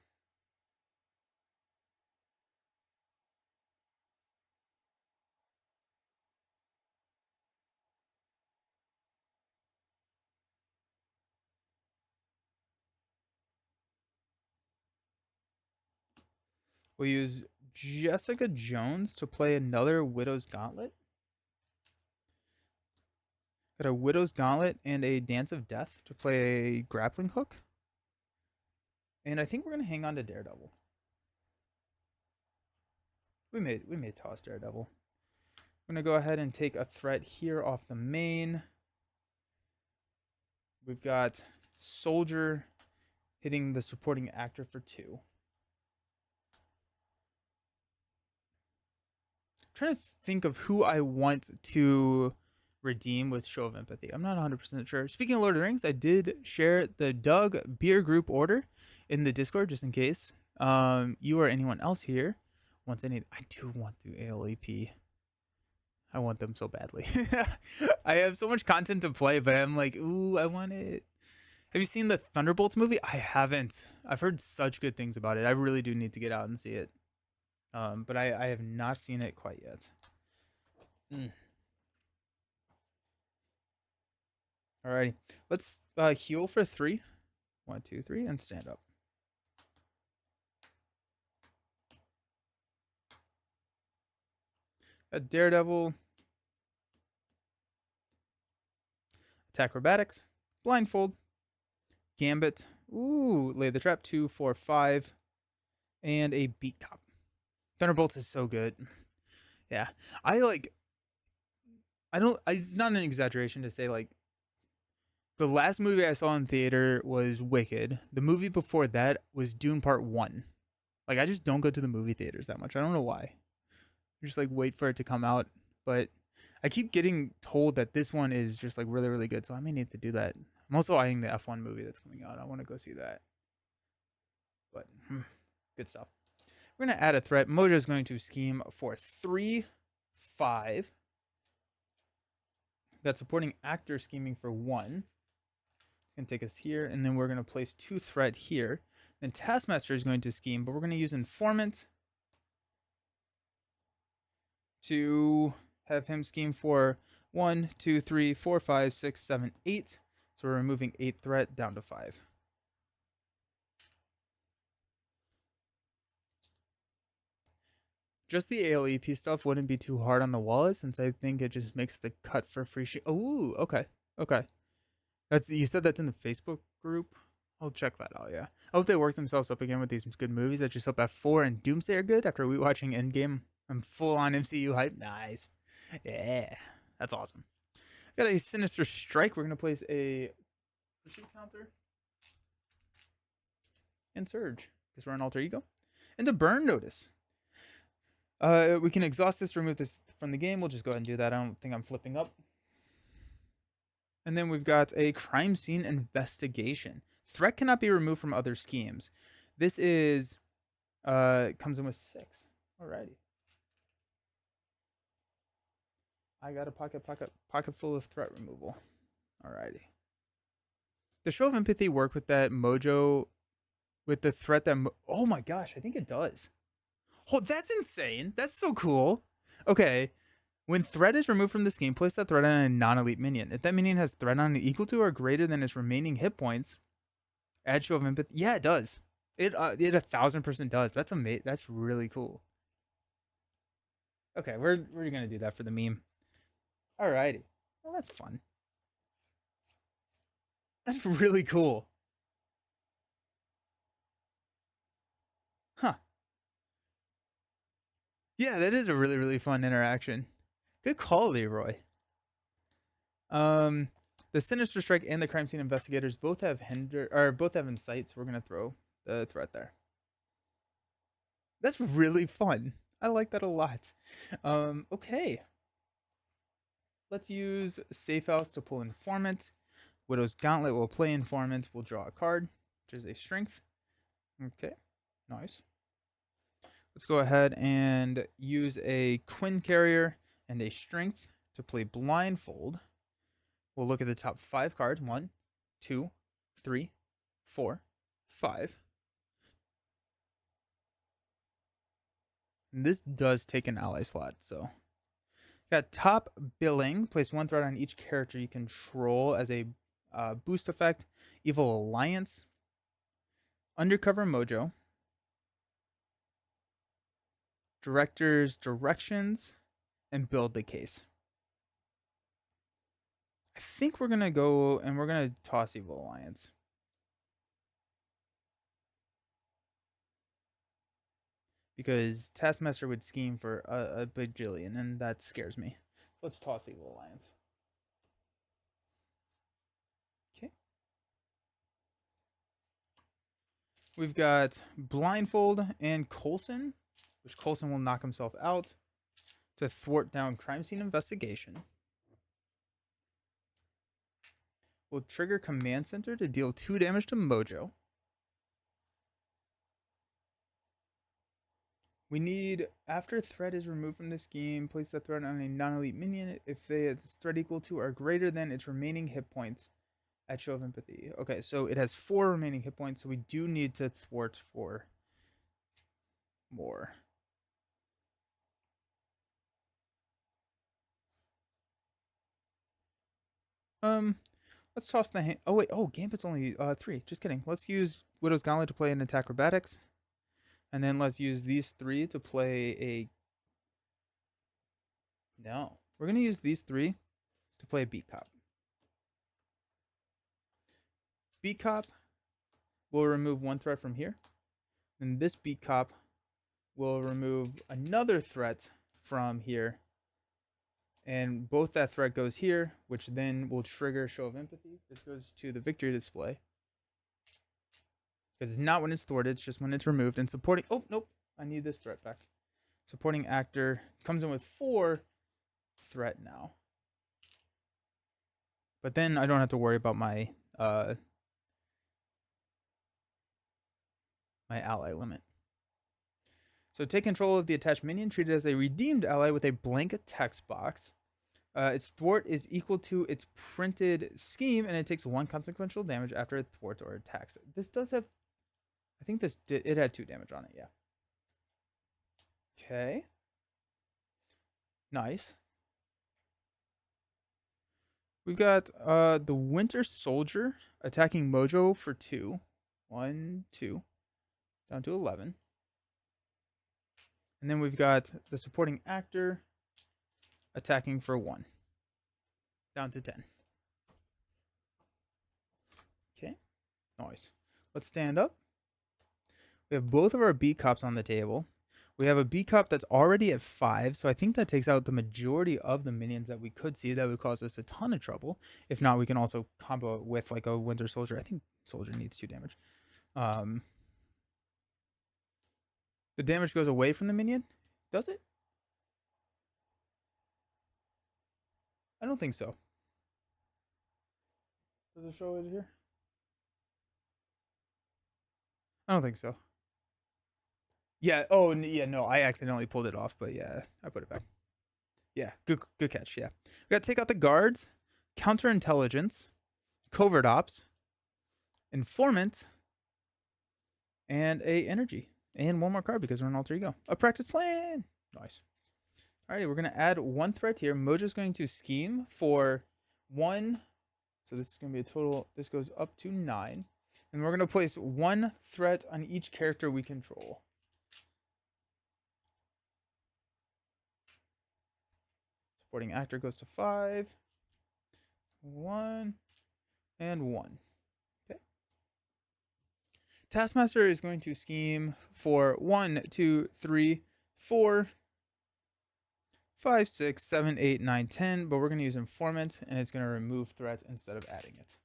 We'll use Jessica Jones to play another Widow's Gauntlet. Got a Widow's Gauntlet and a Dance of Death to play a Grappling Hook. And I think we're going to hang on to Daredevil. We may toss Daredevil. I'm going to go ahead and take a threat here off the main. We've got Soldier hitting the supporting actor for 2. trying to think of who I want to redeem with Show of Empathy. I'm not 100% sure. Speaking of Lord of the Rings, I did share the Doug beer group order in the Discord just in case you or anyone else here wants any. I do want the ALEP. I want them so badly. I have so much content to play, but I'm like, ooh, I want it. Have you seen the Thunderbolts movie? I haven't. I've heard such good things about it. I really do need to get out and see it. But I have not seen it quite yet. Alrighty. Let's heal for 3. 1, 2, 3, and stand up. A Daredevil. Attack Acrobatics. Blindfold. Gambit. Ooh, lay the trap. 2, 4, 5. And a Beat Cop. Thunderbolts is so good. Yeah. It's not an exaggeration to say, like, the last movie I saw in theater was Wicked. The movie before that was Dune Part 1. Like, I just don't go to the movie theaters that much. I don't know why. I just, like, wait for it to come out. But I keep getting told that this one is just, like, really, really good. So I may need to do that. I'm also eyeing the F1 movie that's coming out. I want to go see that. But, good stuff. We're going to add a threat. Mojo is going to scheme for 3, 5. Got supporting actor scheming for 1. Going to take us here, and then we're going to place 2 threat here. Then Taskmaster is going to scheme, but we're going to use Informant to have him scheme for 1, 2, 3, 4, 5, 6, 7, 8. So we're removing 8 threat down to 5. Just the ALEP stuff wouldn't be too hard on the wallet, since I think it just makes the cut for free. Oh, okay. You said that's in the Facebook group. I'll check that out. Yeah, I hope they work themselves up again with these good movies. I just hope F4 and Doomsday are good. After watching Endgame, I'm full on MCU hype. Nice, yeah, that's awesome. Got a Sinister Strike. We're gonna place a pursuit counter and Surge because we're an alter ego, and a Burn Notice. We can exhaust this, remove this from the game. We'll just go ahead and do that. I don't think I'm flipping up. And then we've got a crime scene investigation. Threat cannot be removed from other schemes. This is comes in with 6. Alrighty. I got a pocket full of threat removal. Alrighty. The Show of Empathy work with that Mojo, with the threat that oh my gosh, I think it does. Oh, that's insane. That's so cool. Okay. When threat is removed from this game, place that threat on a non-elite minion. If that minion has threat on it equal to or greater than its remaining hit points, add Show of Empathy. Yeah, it does. It 1,000% does. That's amazing. That's really cool. Okay, we're gonna do that for the meme. Alrighty. Well, that's fun. That's really cool. Huh. Yeah, that is a really, really fun interaction. Good call, Leroy. The Sinister Strike and the Crime Scene Investigators both have insight, so we're gonna throw the threat there. That's really fun. I like that a lot. Okay. Let's use Safe House to pull Informant. Widow's Gauntlet will play Informant. We'll draw a card, which is a Strength. Okay, nice. Let's go ahead and use a Quinn Carrier and a Strength to play Blindfold. We'll look at the top 5 cards. 1, 2, 3, 4, 5. And this does take an ally slot, so. Got top billing. Place 1 threat on each character you control as a boost effect. Evil Alliance. Undercover Mojo. Director's Directions. And Build the Case. I think we're going to go and we're going to toss Evil Alliance. Because Taskmaster would scheme for a bajillion, and that scares me. Let's toss Evil Alliance. Okay. We've got Blindfold and Coulson, which Coulson will knock himself out. to thwart down crime scene investigation. We'll trigger Command Center to deal 2 damage to Mojo. We need, after threat is removed from this game, place the threat on a non-elite minion if its threat equal to or greater than its remaining hit points at Show of Empathy. Okay, so it has 4 remaining hit points, so we do need to thwart for more. Let's toss the hand. Oh wait, Gambit's only 3. Just kidding. Let's use Widow's Gauntlet to play an Acrobatics, and then let's use these 3 to play a. No, we're gonna use these 3 to play a Beat Cop. Beat Cop will remove 1 threat from here, and this Beat Cop will remove another threat from here. And both that threat goes here, which then will trigger Show of Empathy. This goes to the victory display. Because it's not when it's thwarted, it's just when it's removed. And supporting... Oh, nope. I need this threat back. Supporting actor comes in with 4 threat now. But then I don't have to worry about my my ally limit. So take control of the attached minion, treat it as a redeemed ally with a blank text box. Its thwart is equal to its printed scheme, and it takes 1 consequential damage after it thwarts or attacks. This does have... I think it had 2 damage on it, yeah. Okay. Nice. We've got the Winter Soldier attacking Mojo for 2. 1, 2. Down to 11. And then we've got the supporting actor attacking for 1. Down to 10. Okay. Nice. Let's stand up. We have both of our Beat Cops on the table. We have a Beat Cop that's already at 5, so I think that takes out the majority of the minions that we could see that would cause us a ton of trouble. If not, we can also combo it with like a Winter Soldier. I think Soldier needs 2 damage. The damage goes away from the minion? Does it? I don't think so. Does it show it here? I don't think so. Yeah. Oh, yeah. No, I accidentally pulled it off, but yeah, I put it back. Yeah. Good catch. Yeah. We got to take out the guards, counterintelligence, covert ops, informant, and a energy, and 1 more card because we're an alter ego. A practice plan. Nice. Alrighty, we're gonna add 1 threat here. Mojo's going to scheme for 1. So this is gonna be a total. This goes up to 9, and we're gonna place 1 threat on each character we control. Supporting actor goes to 5. 1 and 1. Okay. Taskmaster is going to scheme for 1, 2, 3, 4, 5, 6, 7, 8, 9, 10, but we're going to use informant, and it's going to remove threats instead of adding it.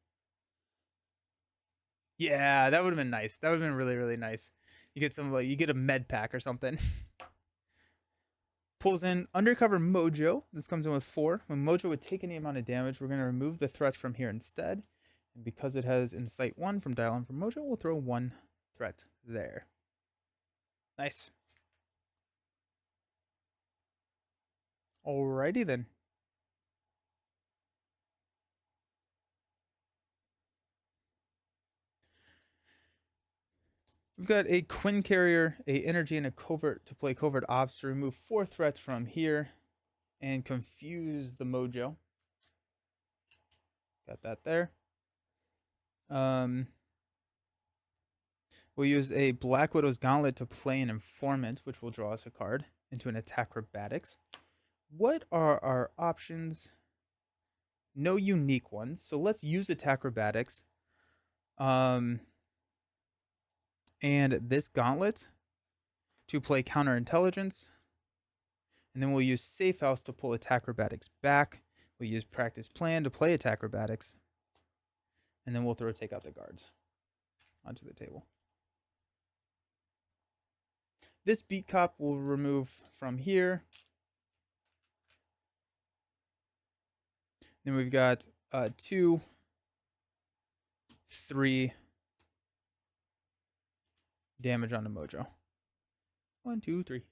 Yeah, that would have been nice. That would have been really, really nice. You get some, like, you get a med pack or something. Pulls in Undercover Mojo. This comes in with 4. When Mojo would take any amount of damage, we're going to remove the threat from here instead. And because it has Insight 1 from Dial M from Mojo, we'll throw 1 threat there. Nice. Alrighty then. We've got a Quinn Carrier, a Energy, and a Covert to play Covert Ops to remove 4 threats from here and confuse the Mojo. Got that there. We'll use a Black Widow's Gauntlet to play an Informant, which will draw us a card into an Acrobatics. What are our options? No unique ones, so let's use Acrobatics. And this Gauntlet to play Counterintelligence. And then we'll use Safe House to pull Acrobatics back. We'll use Practice Plan to play Acrobatics. And then we'll take out the guards onto the table. This Beat Cop will remove from here Then we've got 2, 3 damage on the Mojo. 1, 2, 3.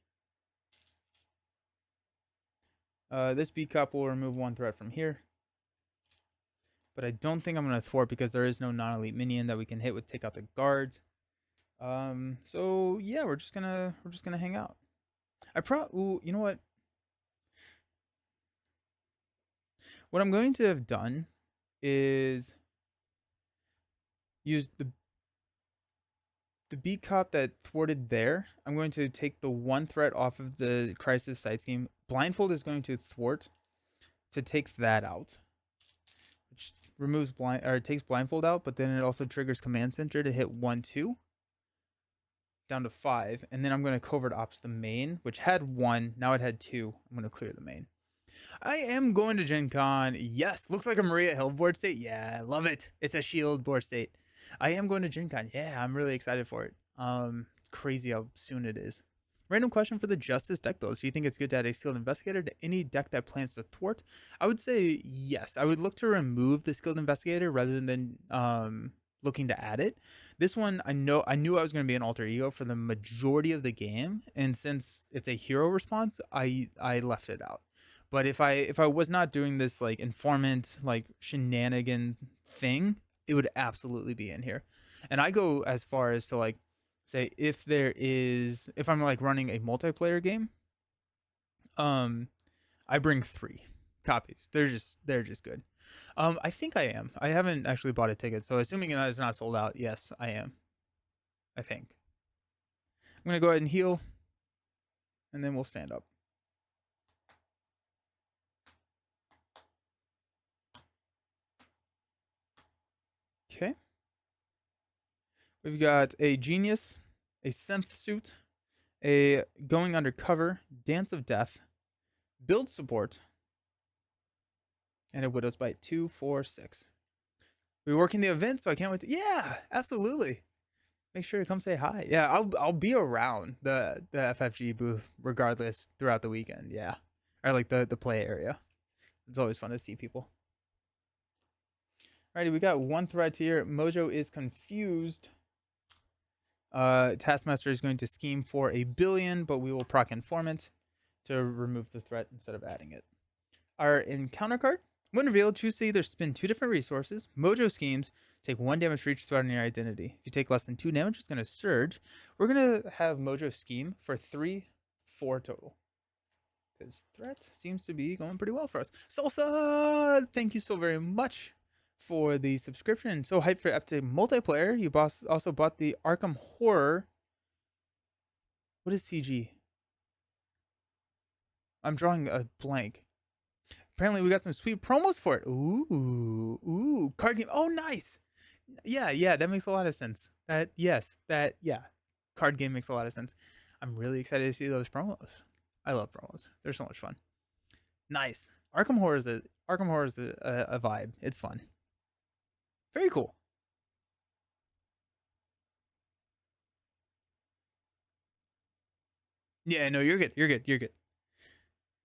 This B cup will remove 1 threat from here. But I don't think I'm going to thwart because there is no non-elite minion that we can hit with take out the guards. So yeah, we're just gonna hang out. You know what? What I'm going to have done is use the B cop that thwarted there. I'm going to take the 1 threat off of the crisis side scheme. Blindfold is going to thwart to take that out, which removes takes blindfold out, but then it also triggers command center to hit 1, 2 down to 5, and then I'm going to covert ops the main, which had 1, now it had 2. I'm going to clear the main. I am going to Gen Con. Yes, looks like a Maria Hill board state. Yeah, I love it. It's a shield board state. I am going to Gen Con. Yeah, I'm really excited for it. It's crazy how soon it is. Random question for the Justice deck builds. Do you think it's good to add a Skilled Investigator to any deck that plans to thwart? I would say yes. I would look to remove the Skilled Investigator rather than looking to add it. This one, I knew I was going to be an alter ego for the majority of the game, and since it's a hero response, I left it out. But if I was not doing this like informant like shenanigan thing, it would absolutely be in here. And I go as far as to like say if I'm like running a multiplayer game, I bring 3 copies. They're just good. I think I am. I haven't actually bought a ticket, so assuming that it's not sold out, yes, I am. I think. I'm gonna go ahead and heal, and then we'll stand up. Okay. We've got a Genius, a Synth Suit, a Going Undercover, Dance of Death, Build Support, and a Widow's Bite. 2, 4, 6. We're working the event, so I can't wait to. Yeah, absolutely. Make sure to come say hi. Yeah, I'll be around the FFG booth regardless throughout the weekend. Yeah, or like the play area. It's always fun to see people. Alrighty, we got 1 threat here. Mojo is confused. Taskmaster is going to scheme for a billion, but we will proc Informant to remove the threat instead of adding it. Our encounter card. When revealed, choose to either spin 2 different resources. Mojo schemes. Take 1 damage for each threat on your identity. If you take less than 2 damage, it's going to surge. We're going to have Mojo scheme for 3, 4 total. Because threat seems to be going pretty well for us. Salsa! Thank you so very much for the subscription. So hyped for Epic Multiplayer. You also bought the Arkham Horror. What is CG? I'm drawing a blank. Apparently we got some sweet promos for it. Ooh, card game. Oh, nice. Yeah, that makes a lot of sense. Card game makes a lot of sense. I'm really excited to see those promos. I love promos. They're so much fun. Nice. Arkham Horror is a vibe. It's fun. Very cool. Yeah, no, you're good.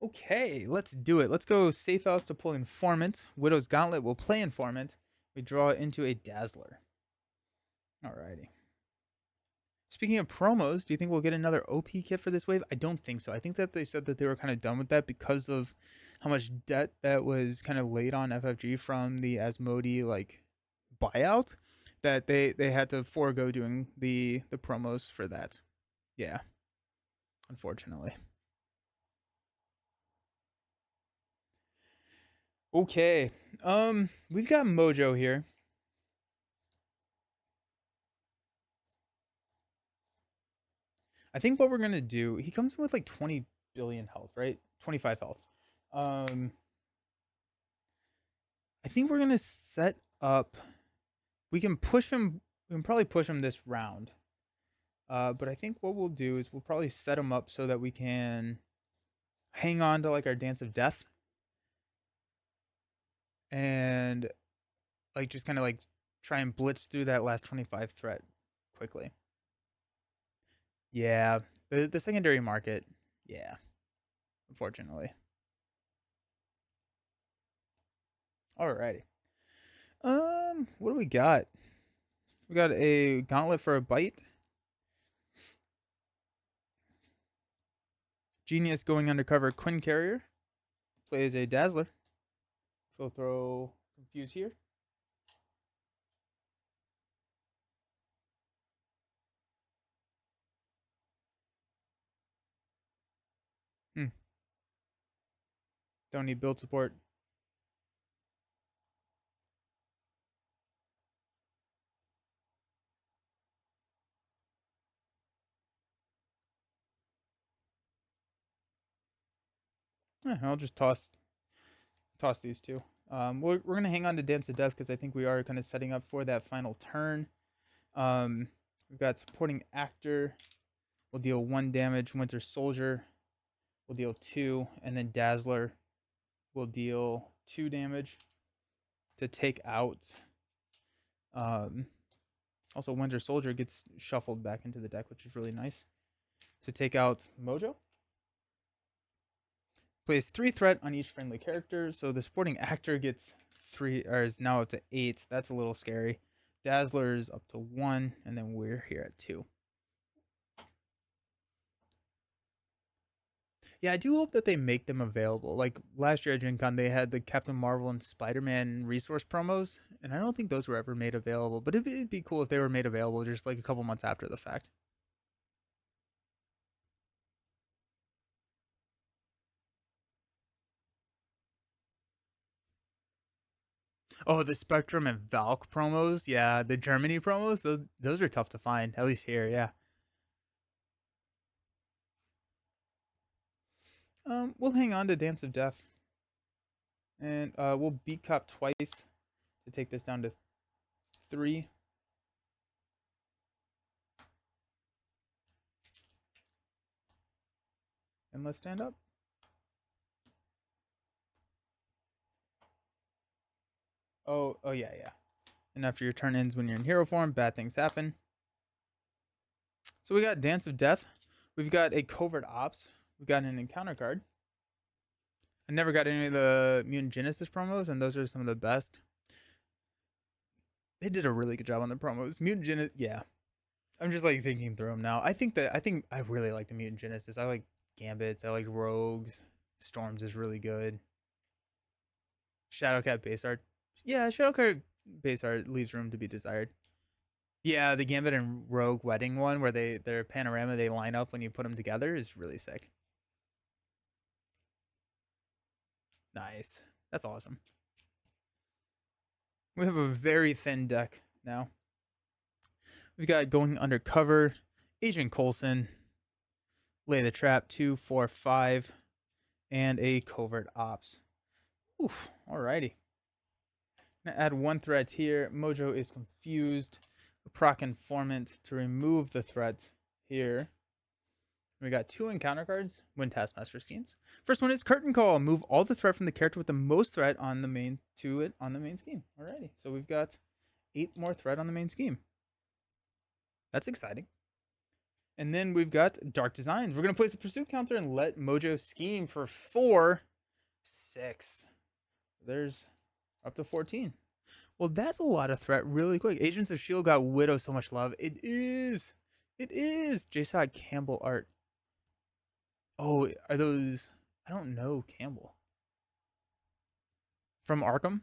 Okay, let's do it. Let's go Safe House to pull Informant. Widow's Gauntlet will play Informant. We draw into a Dazzler. Alrighty. Speaking of promos, do you think we'll get another OP kit for this wave? I don't think so. I think that they said that they were kind of done with that because of how much debt that was kind of laid on FFG from the Asmodee like buyout, that they had to forego doing the promos for that. Yeah, unfortunately. Okay. We've got Mojo here. I think what we're gonna do, he comes in with like 20 billion health, right? 25 health. I think we're gonna set up. We can push him. We can probably push him this round. But I think what we'll do is we'll probably set him up so that we can hang on to like our Dance of Death and like just kind of like try and blitz through that last 25 threat quickly. Yeah, the secondary market. Yeah, unfortunately. Alrighty. What do we got? We got a Gauntlet for a Bite. Genius going undercover. Quinn Carrier plays a Dazzler. So we'll throw Confuse here. Hmm. Don't need build support. I'll just toss these two. We're gonna hang on to Dance of Death because I think we are kind of setting up for that final turn. We've got supporting actor. We'll deal 1 damage. Winter Soldier will deal 2, and then Dazzler will deal 2 damage to take out. Also, Winter Soldier gets shuffled back into the deck, which is really nice. To take out Mojo. Plays 3 threat on each friendly character, so the supporting actor gets 3, or is now up to 8. That's a little scary. Dazzler's up to 1, and then we're here at 2. Yeah, I do hope that they make them available. Like last year at Gen Con, they had the Captain Marvel and Spider-Man resource promos, and I don't think those were ever made available. But it'd be cool if they were made available just like a couple months after the fact. Oh, the Spectrum and Valk promos, yeah, the Germany promos, those are tough to find, at least here, yeah. We'll hang on to Dance of Death, and we'll beat Cop twice to take this down to 3. And let's stand up. Oh yeah, yeah. And after your turn ends when you're in hero form, bad things happen. So we got Dance of Death. We've got a Covert Ops. We've got an encounter card. I never got any of the Mutant Genesis promos, and those are some of the best. They did a really good job on the promos. Mutant Genesis, yeah. I'm just like thinking through them now. I think I really like the Mutant Genesis. I like Gambits. I like Rogues. Storms is really good. Shadowcat base art. Yeah, Shadowcat base art leaves room to be desired. Yeah, the Gambit and Rogue wedding one where their panorama they line up when you put them together is really sick. Nice. That's awesome. We have a very thin deck now. We've got Going Undercover, Agent Coulson, Lay the Trap 2, 4, 5, and a Covert Ops. Oof, alrighty. Gonna add 1 threat here. Mojo is confused. A Proc Informant to remove the threat here. We got 2 encounter cards, win Taskmaster schemes. First one is Curtain Call. Move all the threat from the character with the most threat on the main to it on the main scheme. Alrighty, so we've got 8 more threat on the main scheme. That's exciting. And then we've got Dark Designs. We're gonna place a pursuit counter and let Mojo scheme for 4, 6. There's up to 14. Well, that's a lot of threat really quick. Agents of S.H.I.E.L.D. got Widow so much love. It is. It is. J.Sod Campbell art. Oh, are those? I don't know Campbell. From Arkham?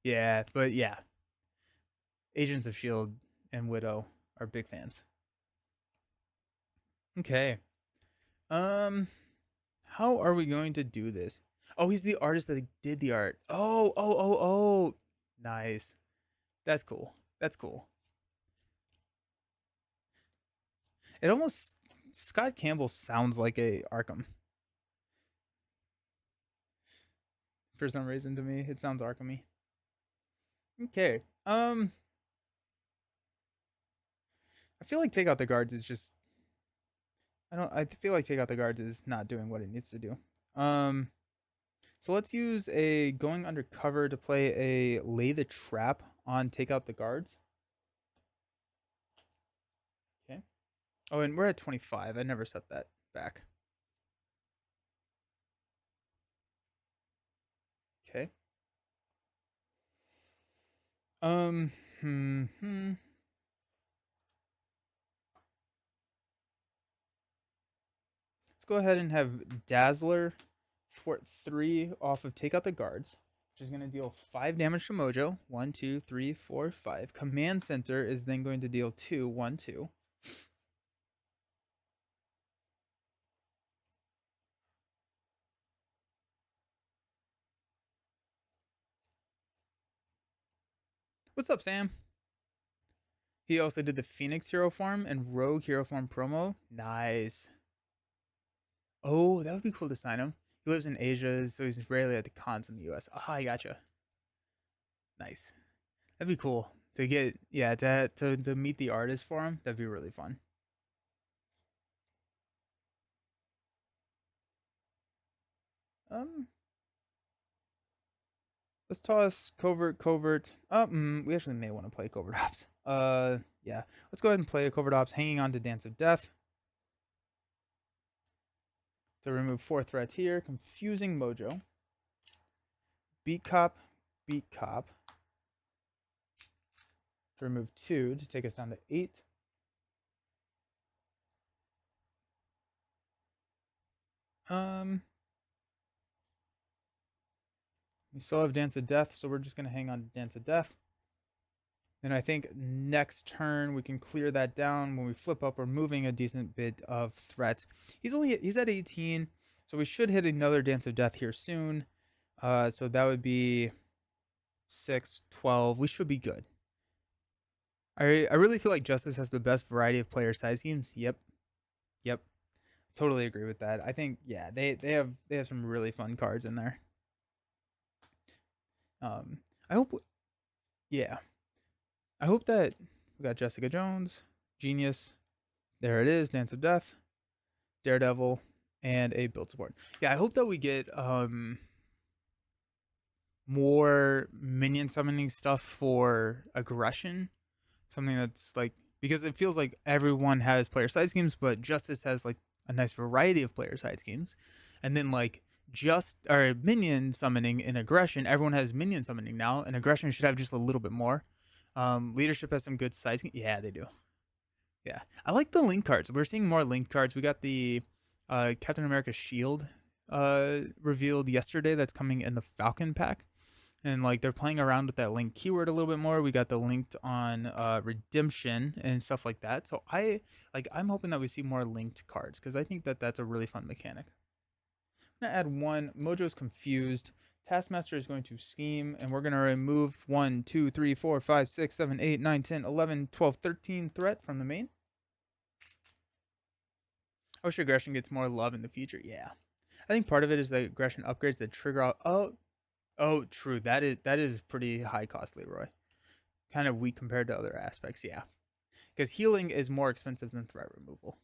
Yeah, but yeah. Agents of S.H.I.E.L.D. and Widow are big fans. Okay. Um, how are we going to do this? Oh, he's the artist that did the art. Oh. Nice. That's cool. That's cool. It almost Scott Campbell sounds like a Arkham for some reason to me. It sounds Arkhamy. Okay. I feel like Take Out the Guards is just I feel like Take Out the Guards is not doing what it needs to do. Um so let's use a Going Undercover to play a Lay the Trap on Take Out the Guards. Okay. Oh, and we're at 25. I never set that back. Okay. Um. Hmm. Hmm. Let's go ahead and have Dazzler thwart 3 off of Take Out the Guards, which is going to deal 5 damage to Mojo. 1, 2, 3, 4, 5. Command Center is then going to deal 2, 1, 2. What's up, Sam? He also did the Phoenix Hero Farm and Rogue Hero Farm promo. Nice. Oh, that would be cool to sign him. He lives in Asia, so he's rarely at the cons in the US. Ah, I gotcha. Nice. That'd be cool to get, yeah, to meet the artist for him. That'd be really fun. Um, let's toss covert. We actually may want to play covert ops. Yeah, let's go ahead and play a covert ops, hanging on to Dance of Death to remove 4 threats here. Confusing Mojo. Beat cop, beat cop to remove 2 to take us down to 8. We still have Dance of Death, so we're just gonna hang on to Dance of Death. And I think next turn we can clear that down. When we flip up, we're moving a decent bit of threats. He's at 18, so we should hit another Dance of Death here soon. So that would be 6, 12. We should be good. I really feel like Justice has the best variety of player size schemes. Yep, totally agree with that. I think they have some really fun cards in there. I hope yeah, I hope that we got Jessica Jones, Genius. There it is, Dance of Death, Daredevil, and a build support. Yeah, I hope that we get more minion summoning stuff for aggression. Something that's like, because it feels like everyone has player side schemes, but Justice has like a nice variety of player side schemes. And then like just or minion summoning in aggression, everyone has minion summoning now, and aggression should have just a little bit more. Leadership has some good side schemes. Yeah, they do. Yeah, I like the link cards. We're seeing more link cards. We got the Captain America Shield revealed yesterday. That's coming in the Falcon pack, and like they're playing around with that link keyword a little bit more. We got the linked on redemption and stuff like that. So I'm hoping that we see more linked cards because I think that that's a really fun mechanic. I'm gonna add 1. Mojo's confused. Taskmaster is going to scheme, and we're gonna remove 1, 2, 3, 4, 5, 6, 7, 8, 9, 10, 11, 12, 13 threat from the main. I wish aggression gets more love in the future. Yeah, I think part of it is that aggression upgrades that trigger out. Oh, true. That is pretty high cost, Leroy. Kind of weak compared to other aspects. Yeah, because healing is more expensive than threat removal.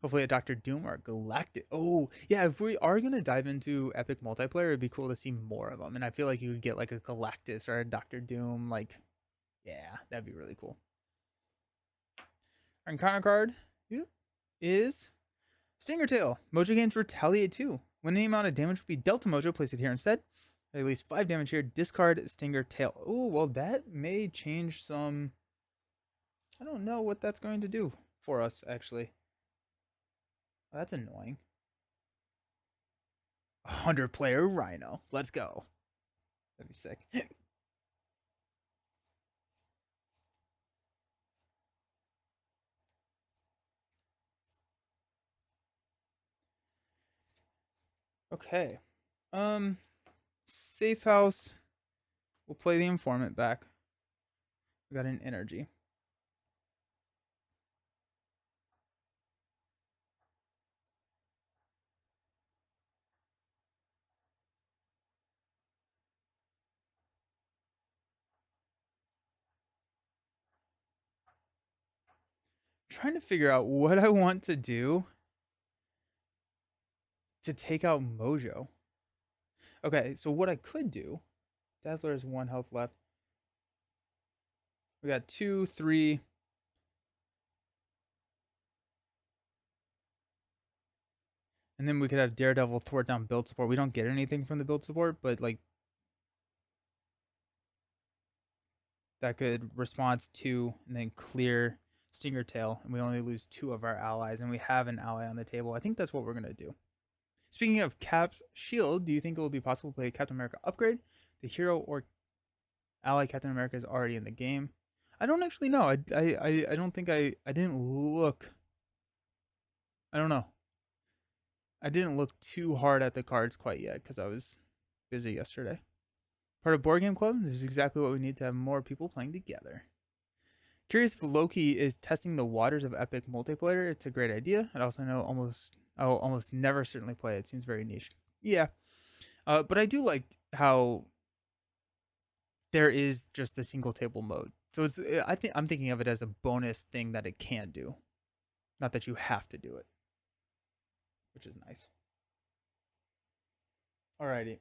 Hopefully, a Doctor Doom or a Galactic. Oh, yeah. If we are gonna dive into epic multiplayer, it'd be cool to see more of them. And I feel like you could get like a Galactus or a Doctor Doom. Like, yeah, that'd be really cool. Our encounter card is Stinger Tail. Mojo gains Retaliate 2. When any amount of damage would be dealt to Mojo, place it here instead. At least 5 damage here. Discard Stinger Tail. Oh, well, that may change some. I don't know what that's going to do for us, actually. Oh, that's annoying. 100-player Rhino. Let's go. That'd be sick. Okay. Um, Safe House. We'll play the Informant back. We got an energy. Trying to figure out what I want to do to take out Mojo. Okay, so what I could do, Dazzler has 1 health left. We got 2, 3. And then we could have Daredevil thwart down build support. We don't get anything from the build support, but like that could respond to and then clear Stinger Tail, and we only lose 2 of our allies, and we have an ally on the table. I think that's what we're gonna do. Speaking of Cap's shield, do you think it will be possible to play Captain America upgrade? The hero or ally Captain America is already in the game. I don't actually know. I don't think I didn't look. I don't know. I didn't look too hard at the cards quite yet because I was busy yesterday. Part of Board Game Club. This is exactly what we need to have more people playing together. Curious if Loki is testing the waters of epic multiplayer. It's a great idea. I also know I will almost never certainly play it. It seems very niche. Yeah, but I do like how there is just the single table mode. So it's I'm thinking of it as a bonus thing that it can do, not that you have to do it, which is nice. Alrighty.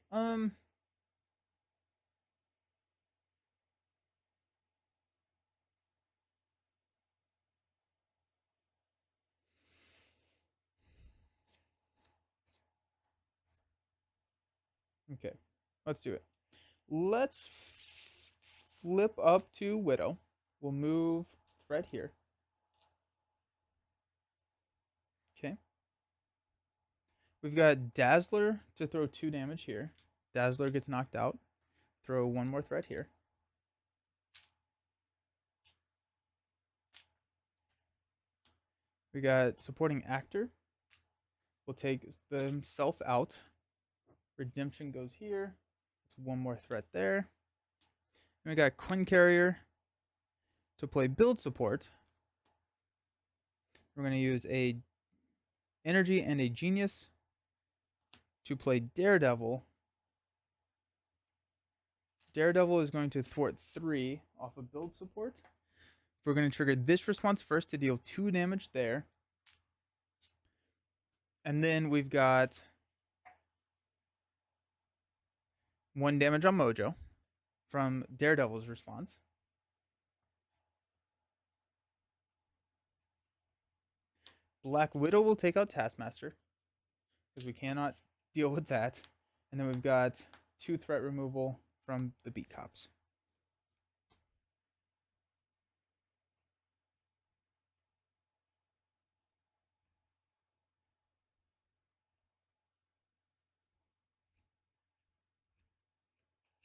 Okay. Let's do it. Let's flip up to Widow. We'll move thread here. Okay. We've got Dazzler to throw 2 damage here. Dazzler gets knocked out. Throw 1 more thread here. We got supporting actor. We'll take themself out. Redemption goes here. It's 1 more threat there. And we got Quinn Carrier to play build support. We're going to use a energy and a genius to play Daredevil. Daredevil is going to thwart 3 off of build support. We're going to trigger this response first to deal 2 damage there. And then we've got 1 damage on Mojo from Daredevil's response. Black Widow will take out Taskmaster because we cannot deal with that. And then we've got 2 threat removal from the Beat Cops.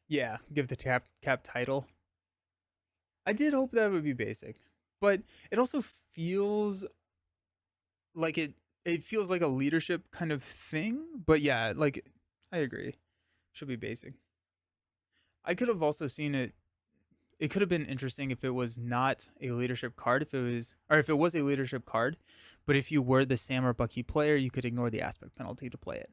Yeah, give the cap title. I did hope that would be basic, but it also feels like it feels like a leadership kind of thing. But yeah, like I agree, should be basic. I could have also seen it. It could have been interesting if it was not a leadership card, if it was, or if it was a leadership card, but if you were the Sam or Bucky player, you could ignore the aspect penalty to play it.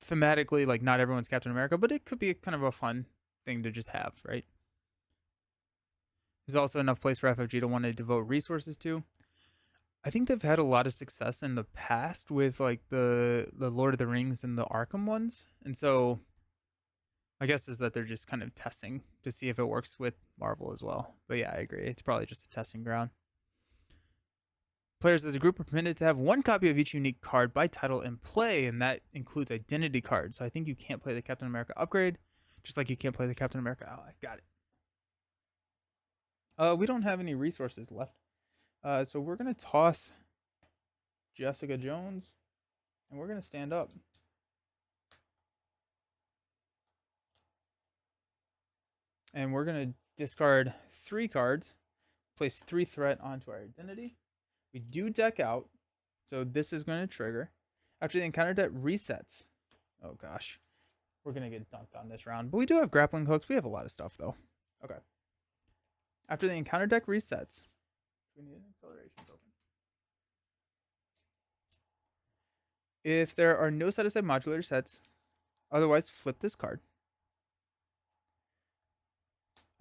Thematically, like not everyone's Captain America, but it could be kind of a fun thing to just have, right? There's also enough place for FFG to want to devote resources to. I think they've had a lot of success in the past with like the Lord of the Rings and the Arkham ones, and so my guess is that they're just kind of testing to see if it works with Marvel as well. But yeah, I agree. It's probably just a testing ground. Players as a group are permitted to have 1 copy of each unique card by title in play, and that includes identity cards. So I think you can't play the Captain America upgrade, just like you can't play the Captain America ally. Got it. We don't have any resources left. So we're gonna toss Jessica Jones, and we're gonna stand up. And we're gonna discard 3 cards, place 3 threat onto our identity. We do deck out, so this is going to trigger. After the encounter deck resets. Oh gosh, we're gonna get dunked on this round, but we do have grappling hooks. We have a lot of stuff though. Okay. After the encounter deck resets, we need an acceleration token. If there are no set-aside modular sets, otherwise flip this card.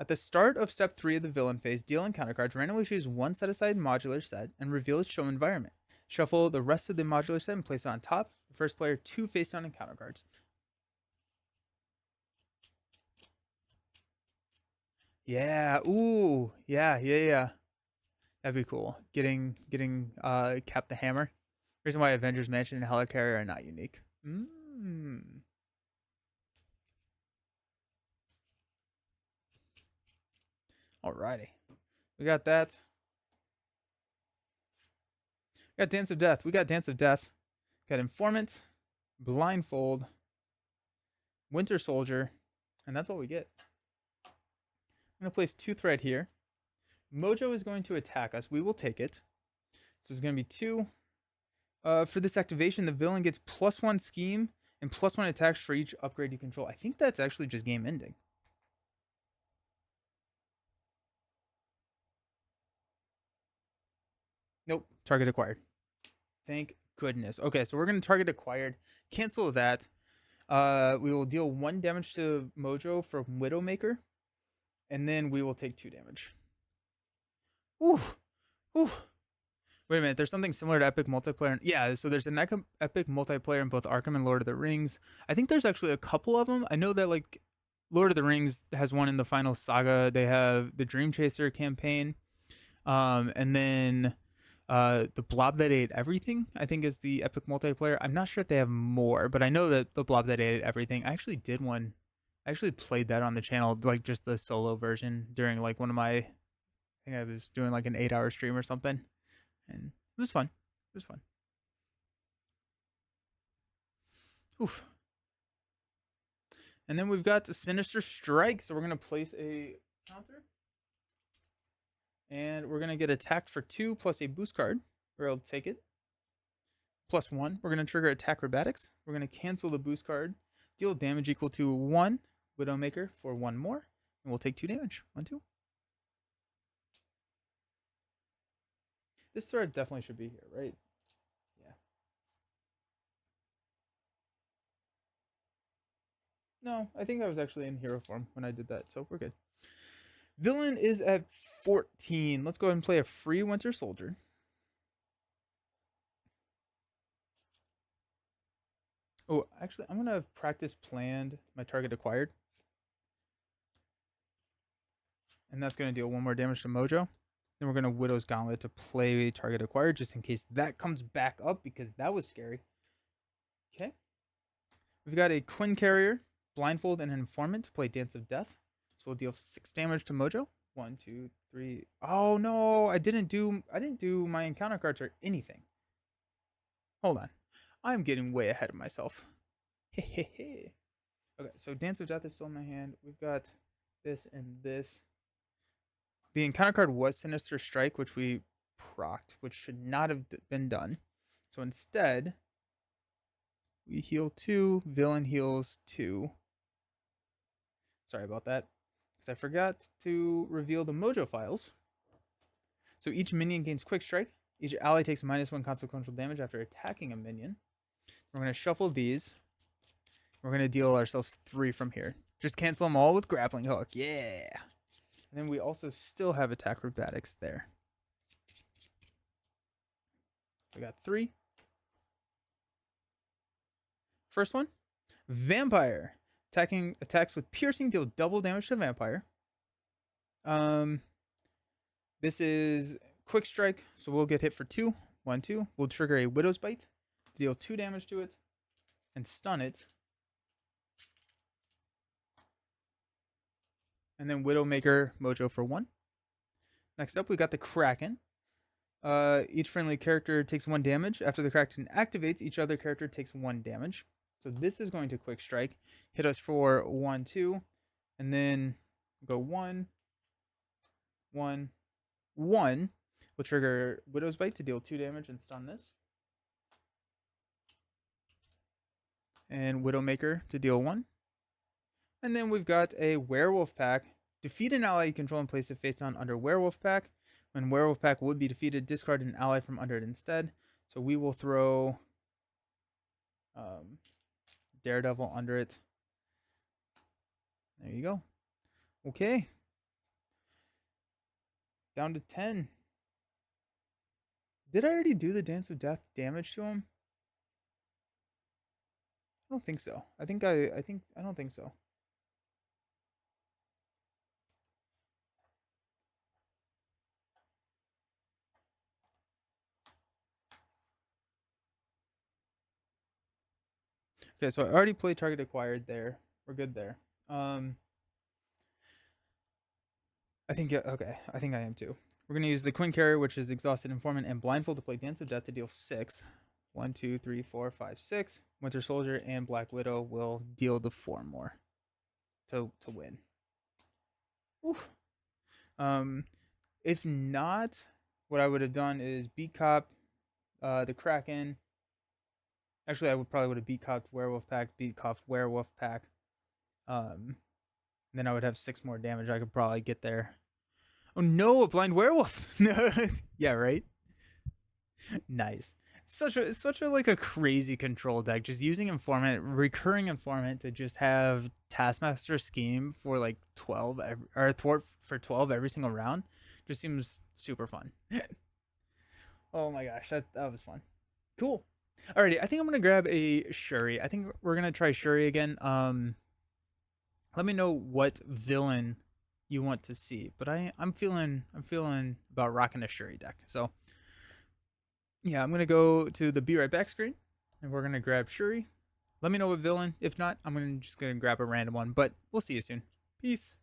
At the start of step 3 of the villain phase, deal encounter cards, randomly choose 1 set-aside modular set and reveal its show environment. Shuffle the rest of the modular set and place it on top. The first player 2 face-down encounter cards. Yeah, ooh, yeah. That'd be cool. Getting Cap the Hammer. Reason why Avengers Mansion and Helicarrier are not unique. Alrighty. We got that. We got Dance of Death. We got Dance of Death. We got Informant, Blindfold, Winter Soldier, and that's all we get. I'm going to place 2 thread here. Mojo is going to attack us. We will take it. So it's going to be 2. For this activation, the villain gets +1 scheme and +1 attacks for each upgrade you control. I think that's actually just game ending. Nope, target acquired. Thank goodness. Okay, so we're going to target acquired. Cancel that. We will deal 1 damage to Mojo from Widowmaker, and then we will take 2 damage. Ooh, ooh. Wait a minute, there's something similar to Epic Multiplayer. Yeah, so there's an Epic Multiplayer in both Arkham and Lord of the Rings. I think there's actually a couple of them. I know that, like, Lord of the Rings has one in the final saga. They have the Dream Chaser campaign. And then the Blob That Ate Everything, I think, is the Epic Multiplayer. I'm not sure if they have more, but I know that the Blob That Ate Everything, I actually did one. I actually played that on the channel, like just the solo version during like one of my, I think I was doing like an 8-hour stream or something. And it was fun. It was fun. Oof. And then we've got the Sinister Strike. So we're going to place a counter. And we're going to get attacked for 2 plus a boost card. We'll take it. +1. We're going to trigger attack acrobatics. We're going to cancel the boost card. Deal damage equal to 1 Widowmaker for 1 more. And we'll take 2 damage. 1, 2. This thread definitely should be here, right? Yeah. No, I think I was actually in hero form when I did that, so we're good. Villain is at 14. Let's go ahead and play a free Winter Soldier. Oh, actually, I'm going to practice planned my target acquired. And that's going to deal 1 more damage to Mojo. Then we're going to Widow's Gauntlet to play target acquired just in case that comes back up because that was scary. Okay. We've got a Quinn Carrier, Blindfold, and an Informant to play Dance of Death. So we'll deal 6 damage to Mojo. 1, 2, 3. Oh no, I didn't do my encounter cards or anything. Hold on. I'm getting way ahead of myself. Okay, so Dance of Death is still in my hand. We've got this and this. The encounter card was Sinister Strike, which we procced, which should not have been done. So instead, we heal 2, villain heals 2. Sorry about that, because I forgot to reveal the Mojo files. So each minion gains Quick Strike. Each ally takes -1 consequential damage after attacking a minion. We're going to shuffle these. We're going to deal ourselves 3 from here. Just cancel them all with Grappling Hook. Yeah. And then we also still have attack acrobatics there. We got 3. First one, Vampire. Attacks with piercing deal double damage to Vampire. This is Quick Strike, so we'll get hit for 2. 1, 2. We'll trigger a Widow's Bite, deal 2 damage to it, and stun it. And then Widowmaker Mojo for 1. Next up, we got the Kraken. Each friendly character takes 1 damage. After the Kraken activates, each other character takes 1 damage. So this is going to Quick Strike, hit us for 1, 2, and then go 1, 1, 1. We'll trigger Widow's Bite to deal 2 damage and stun this. And Widowmaker to deal 1. And then we've got a Werewolf Pack. Defeat an ally you control and place it face down under Werewolf Pack. When Werewolf Pack would be defeated, discard an ally from under it instead. So we will throw Daredevil under it. There you go. Okay. Down to 10. Did I already do the Dance of Death damage to him? I don't think so. I don't think so. Okay, so I already played target acquired there. We're good there. I think, yeah, okay. I think I am too. We're going to use the Queen Carrier, which is Exhausted Informant and Blindfold to play Dance of Death to deal 6. 1, 2, 3, 4, 5, 6. Winter Soldier and Black Widow will deal the 4 more to win. Oof. If not, what I would have done is beat Cop, the Kraken. Actually, I probably would have beat Cop Werewolf Pack, beat Cop Werewolf Pack. Then I would have 6 more damage. I could probably get there. Oh no, a blind werewolf! Yeah, right. Nice. It's such a like a crazy control deck. Just using informant, recurring informant to just have Taskmaster scheme for like 12 or thwart for 12 every single round, just seems super fun. Oh my gosh, that was fun. Cool. Alrighty, I think I'm gonna grab a Shuri. I think we're gonna try Shuri again. Let me know what villain you want to see, but I'm feeling about rocking a Shuri deck. So yeah, I'm gonna go to the Be Right Back screen, and we're gonna grab Shuri. Let me know what villain. If not, I'm just gonna grab a random one. But we'll see you soon. Peace.